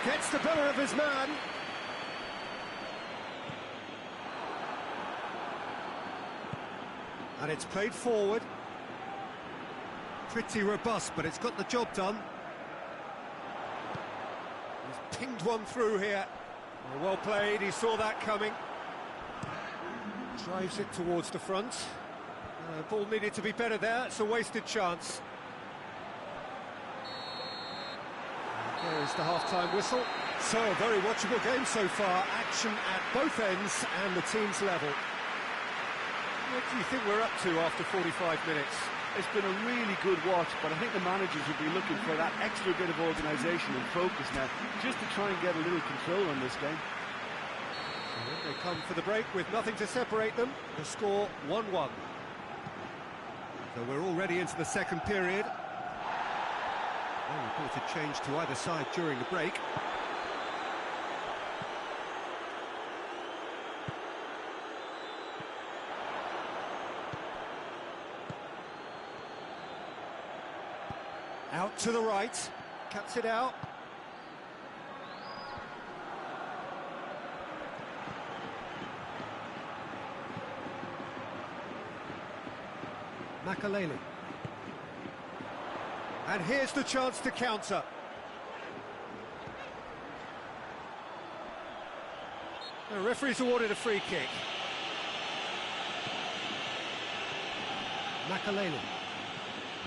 Gets the better of his man. And it's played forward. Pretty robust, but it's got the job done. He's pinged one through here. Well played, he saw that coming. Drives it towards the front. Ball needed to be better there, it's a wasted chance. There's the half-time whistle. So, a very watchable game so far. Action at both ends and the team's level. What do you think we're up to after 45 minutes? It's been a really good watch, but I think the managers will be looking for that extra bit of organisation and focus now, just to try and get a little control on this game. And they come for the break with nothing to separate them. The score 1-1. So we're already into the second period. No reported change to either side during the break. Out to the right, cuts it out. Makaleli. And here's the chance to counter. The referee's awarded a free kick. Makaleli.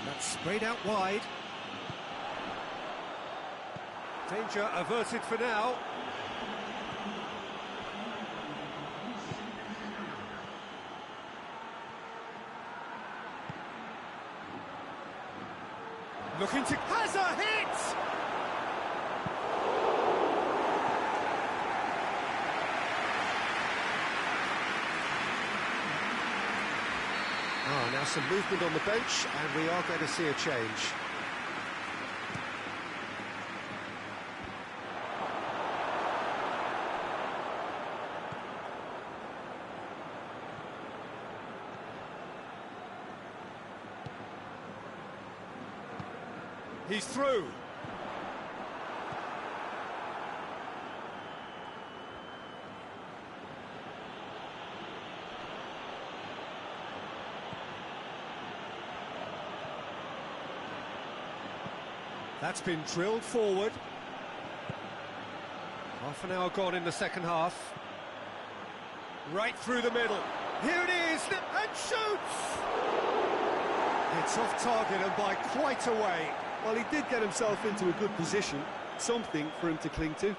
That's sprayed out wide. Danger averted for now. Looking to... has a hit! Oh, now some movement on the bench, and we are going to see a change. He's through. That's been drilled forward. Half an hour gone in the second half. Right through the middle. Here it is, and shoots! It's off target and by quite a way. Well, he did get himself into a good position, something for him to cling to.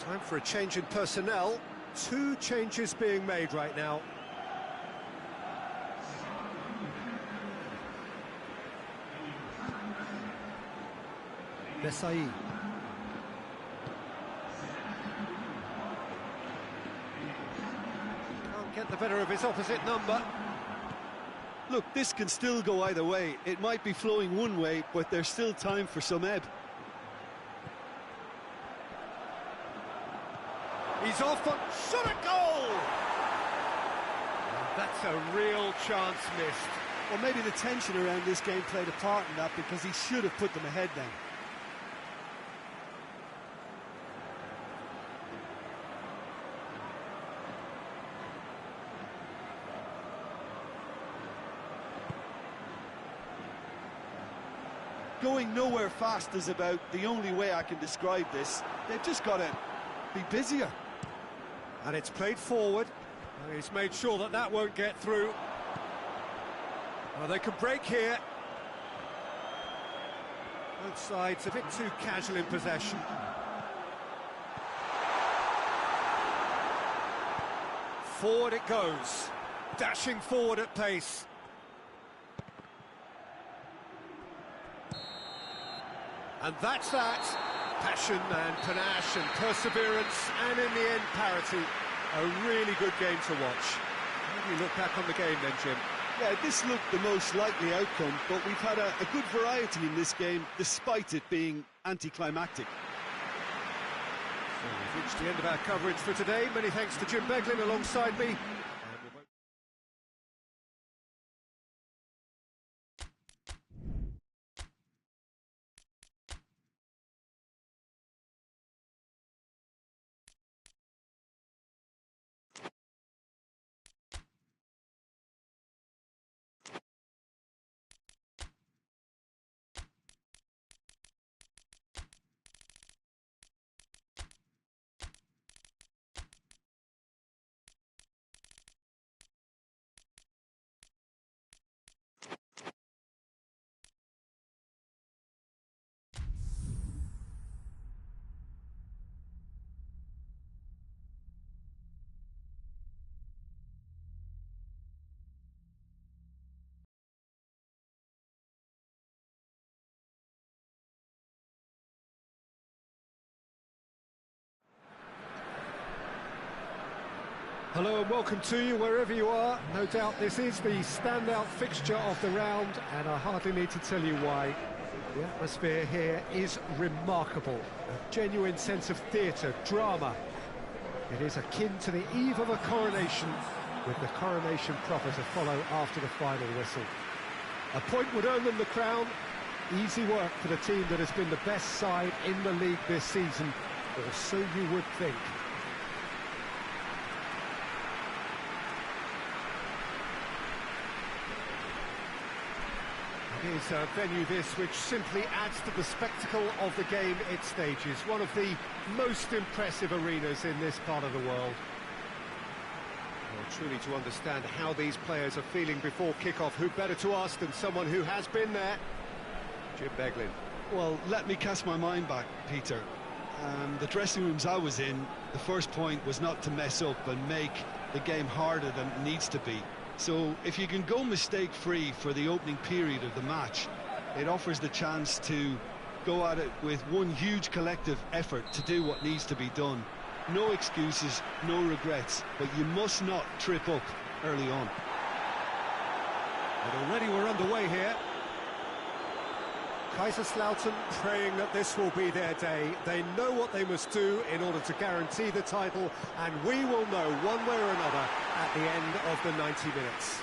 Time for a change in personnel. 2 changes being made right now. Besai. Can't get the better of his opposite number. Look, this can still go either way. It might be flowing one way, but there's still time for some ebb. He's off on shot a goal! That's a real chance missed. Well, maybe the tension around this game played a part in that, because he should have put them ahead then. Going nowhere fast is about the only way I can describe this. They've just got to be busier. And it's played forward. And he's made sure that that won't get through. Well, they could break here. Both sides a bit too casual in possession. Forward it goes. Dashing forward at pace. And that's that. Passion and panache and perseverance, and in the end, parity. A really good game to watch. How do you look back on the game then, Jim? Yeah, this looked the most likely outcome, but we've had a good variety in this game, despite it being anticlimactic. So we've reached the end of our coverage for today. Many thanks to Jim Beglin alongside me. Hello and welcome to you wherever you are. No doubt this is the standout fixture of the round, and I hardly need to tell you why. The atmosphere here is remarkable. A genuine sense of theatre, drama. It is akin to the eve of a coronation, with the coronation proper to follow after the final whistle. A point would earn them the crown. Easy work for the team that has been the best side in the league this season, or so you would think. It is a venue this which simply adds to the spectacle of the game it stages. One of the most impressive arenas in this part of the world. Well, truly to understand how these players are feeling before kick-off, who better to ask than someone who has been there? Jim Beglin. Well, let me cast my mind back, Peter. The dressing rooms I was in, the first point was not to mess up and make the game harder than it needs to be. So if you can go mistake-free for the opening period of the match, it offers the chance to go at it with one huge collective effort to do what needs to be done. No excuses, no regrets, but you must not trip up early on. And already we're underway here. Kaiserslautern praying that this will be their day. They know what they must do in order to guarantee the title, and we will know one way or another at the end of the 90 minutes.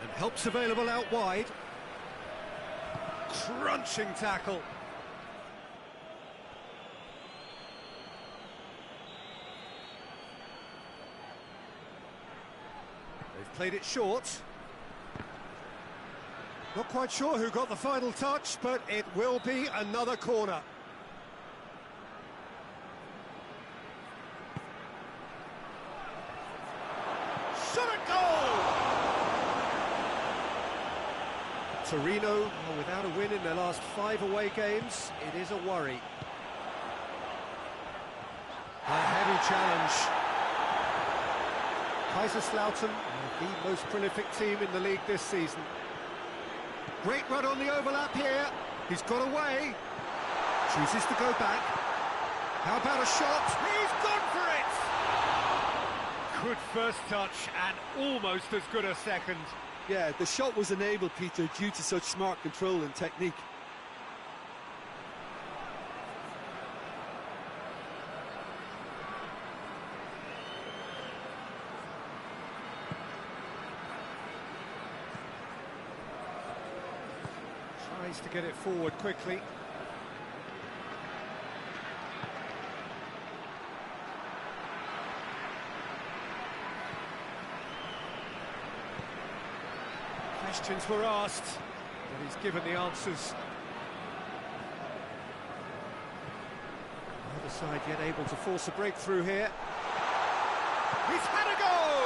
And help's available out wide. Crunching tackle. They've played it short. Not quite sure who got the final touch, but it will be another corner. Shot at goal! Torneo are without a win in their last 5 away games. It is a worry. A heavy challenge. Kaiserslautern, the most prolific team in the league this season. Great run on the overlap here. He's got away. Chooses to go back. How about a shot? He's gone for it! Good first touch and almost as good a second. Yeah, the shot was enabled, Peter, due to such smart control and technique. Tries to get it forward quickly. Questions were asked, but he's given the answers. The other side yet able to force a breakthrough here. He's had a goal!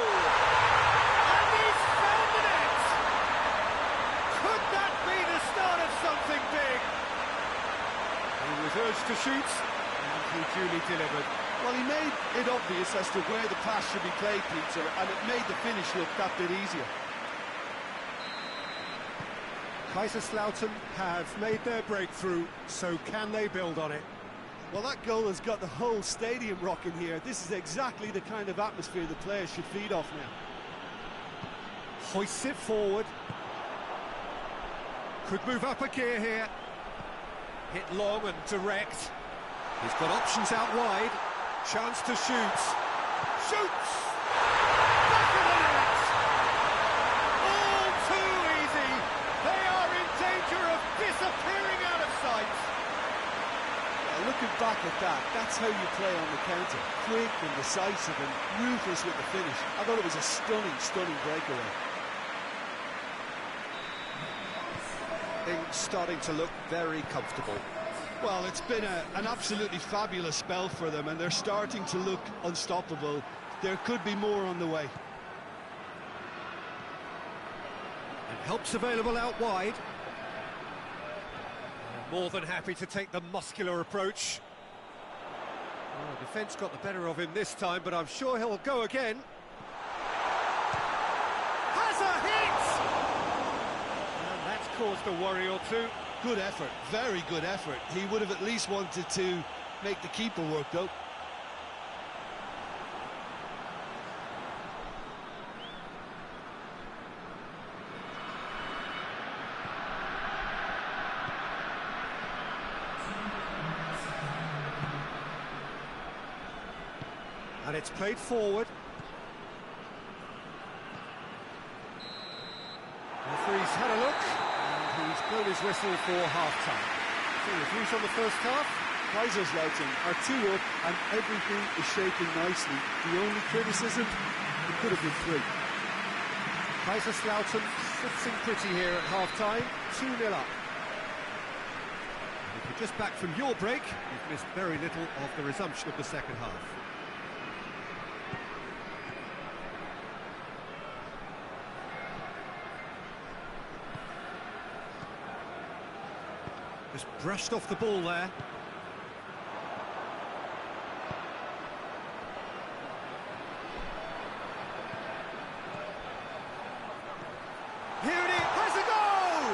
And he's found the net! Could that be the start of something big? He was urged to shoot, and he duly delivered. Well, he made it obvious as to where the pass should be played, Peter, and it made the finish look that bit easier. Kaiserslautern have made their breakthrough, so can they build on it? Well, that goal has got the whole stadium rocking here. This is exactly the kind of atmosphere the players should feed off now. Hoists it forward. Could move up a gear here. Hit long and direct. He's got options out wide. Chance to shoot. Shoots! Back of the net! All too easy. They are in danger of disappearing out of sight. Looking back at that, that's how you play on the counter. Quick and decisive and ruthless with the finish. I thought it was a stunning, stunning breakaway. Things starting to look very comfortable. Well, it's been an absolutely fabulous spell for them, and they're starting to look unstoppable. There could be more on the way. And help's available out wide. More than happy to take the muscular approach. Well, the defence got the better of him this time, but I'm sure he'll go again. Has a hit! And that's caused a worry or two. Good effort, very good effort. He would have at least wanted to make the keeper work, though. And it's played forward. Referee's had a look, and he's blown his whistle for half-time. So your views on the first half? Kaiserslautern are 2 up, and everything is shaping nicely. The only criticism, it could have been 3. Kaiserslautern sitting pretty here at half-time, 2-0 up. And if you're just back from your break, you've missed very little of the resumption of the second half. Just brushed off the ball there. Here it is, has a goal!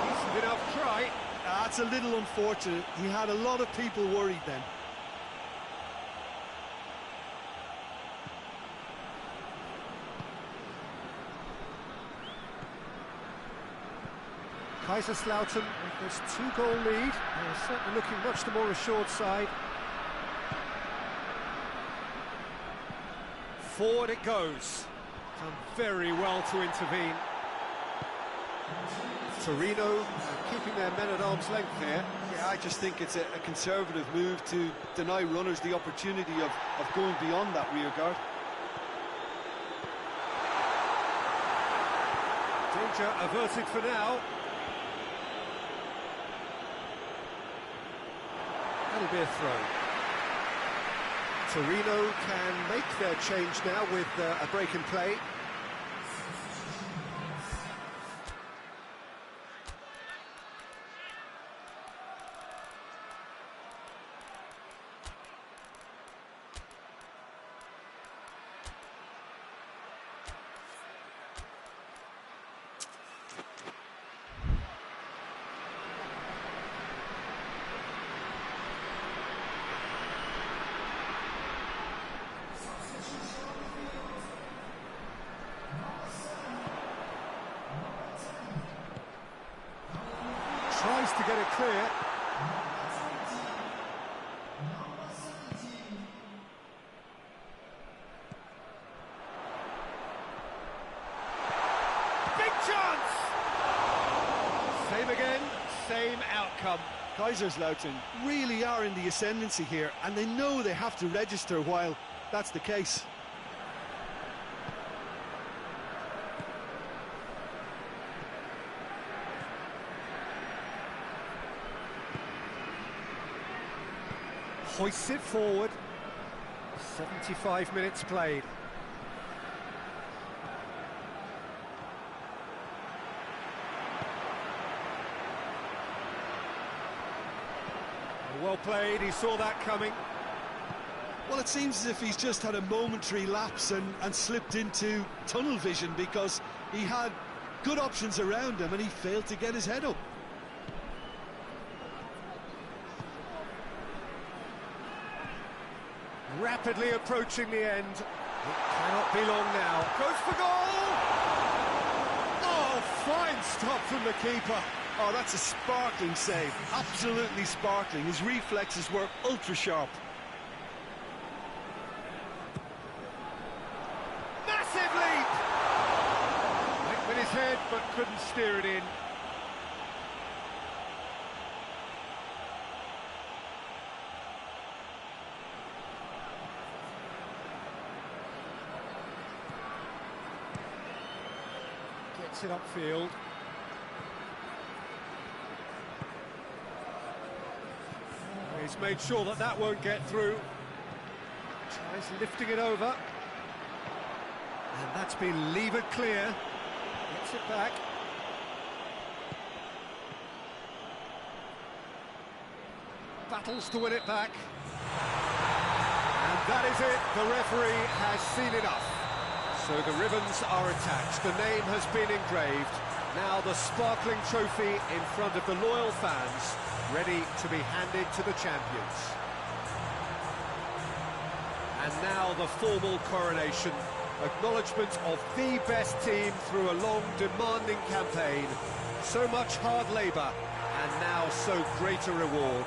Decent enough try. That's a little unfortunate. He had a lot of people worried then. Kaiserslautern with this 2-goal lead. They're certainly looking much the more assured side. Forward it goes. Done very well to intervene. Torneo keeping their men at arm's length here. Yeah, I just think it's a conservative move to deny runners the opportunity of going beyond that rear guard. Danger averted for now. That'll be a throw. Torneo can make their change now with a break in play. Tries to get it clear. Big chance! Same again, same outcome. Kaiserslautern really are in the ascendancy here, and they know they have to register while that's the case. Hoists it forward. 75 minutes played. Well played, he saw that coming. Well, it seems as if he's just had a momentary lapse and slipped into tunnel vision, because he had good options around him and he failed to get his head up. Rapidly approaching the end. It cannot be long now. Goes for goal! Oh, fine stop from the keeper. Oh, that's a sparkling save. Absolutely sparkling. His reflexes were ultra sharp. Massive leap! Went with his head, but couldn't steer it in. Gets it upfield. He's made sure that that won't get through. Tries lifting it over. And that's been levered clear. Gets it back. Battles to win it back. And that is it. The referee has seen enough. So the ribbons are attached. The name has been engraved. Now the sparkling trophy in front of the loyal fans, ready to be handed to the champions. And now the formal coronation. Acknowledgement of the best team through a long, demanding campaign. So much hard labour, and now so great a reward.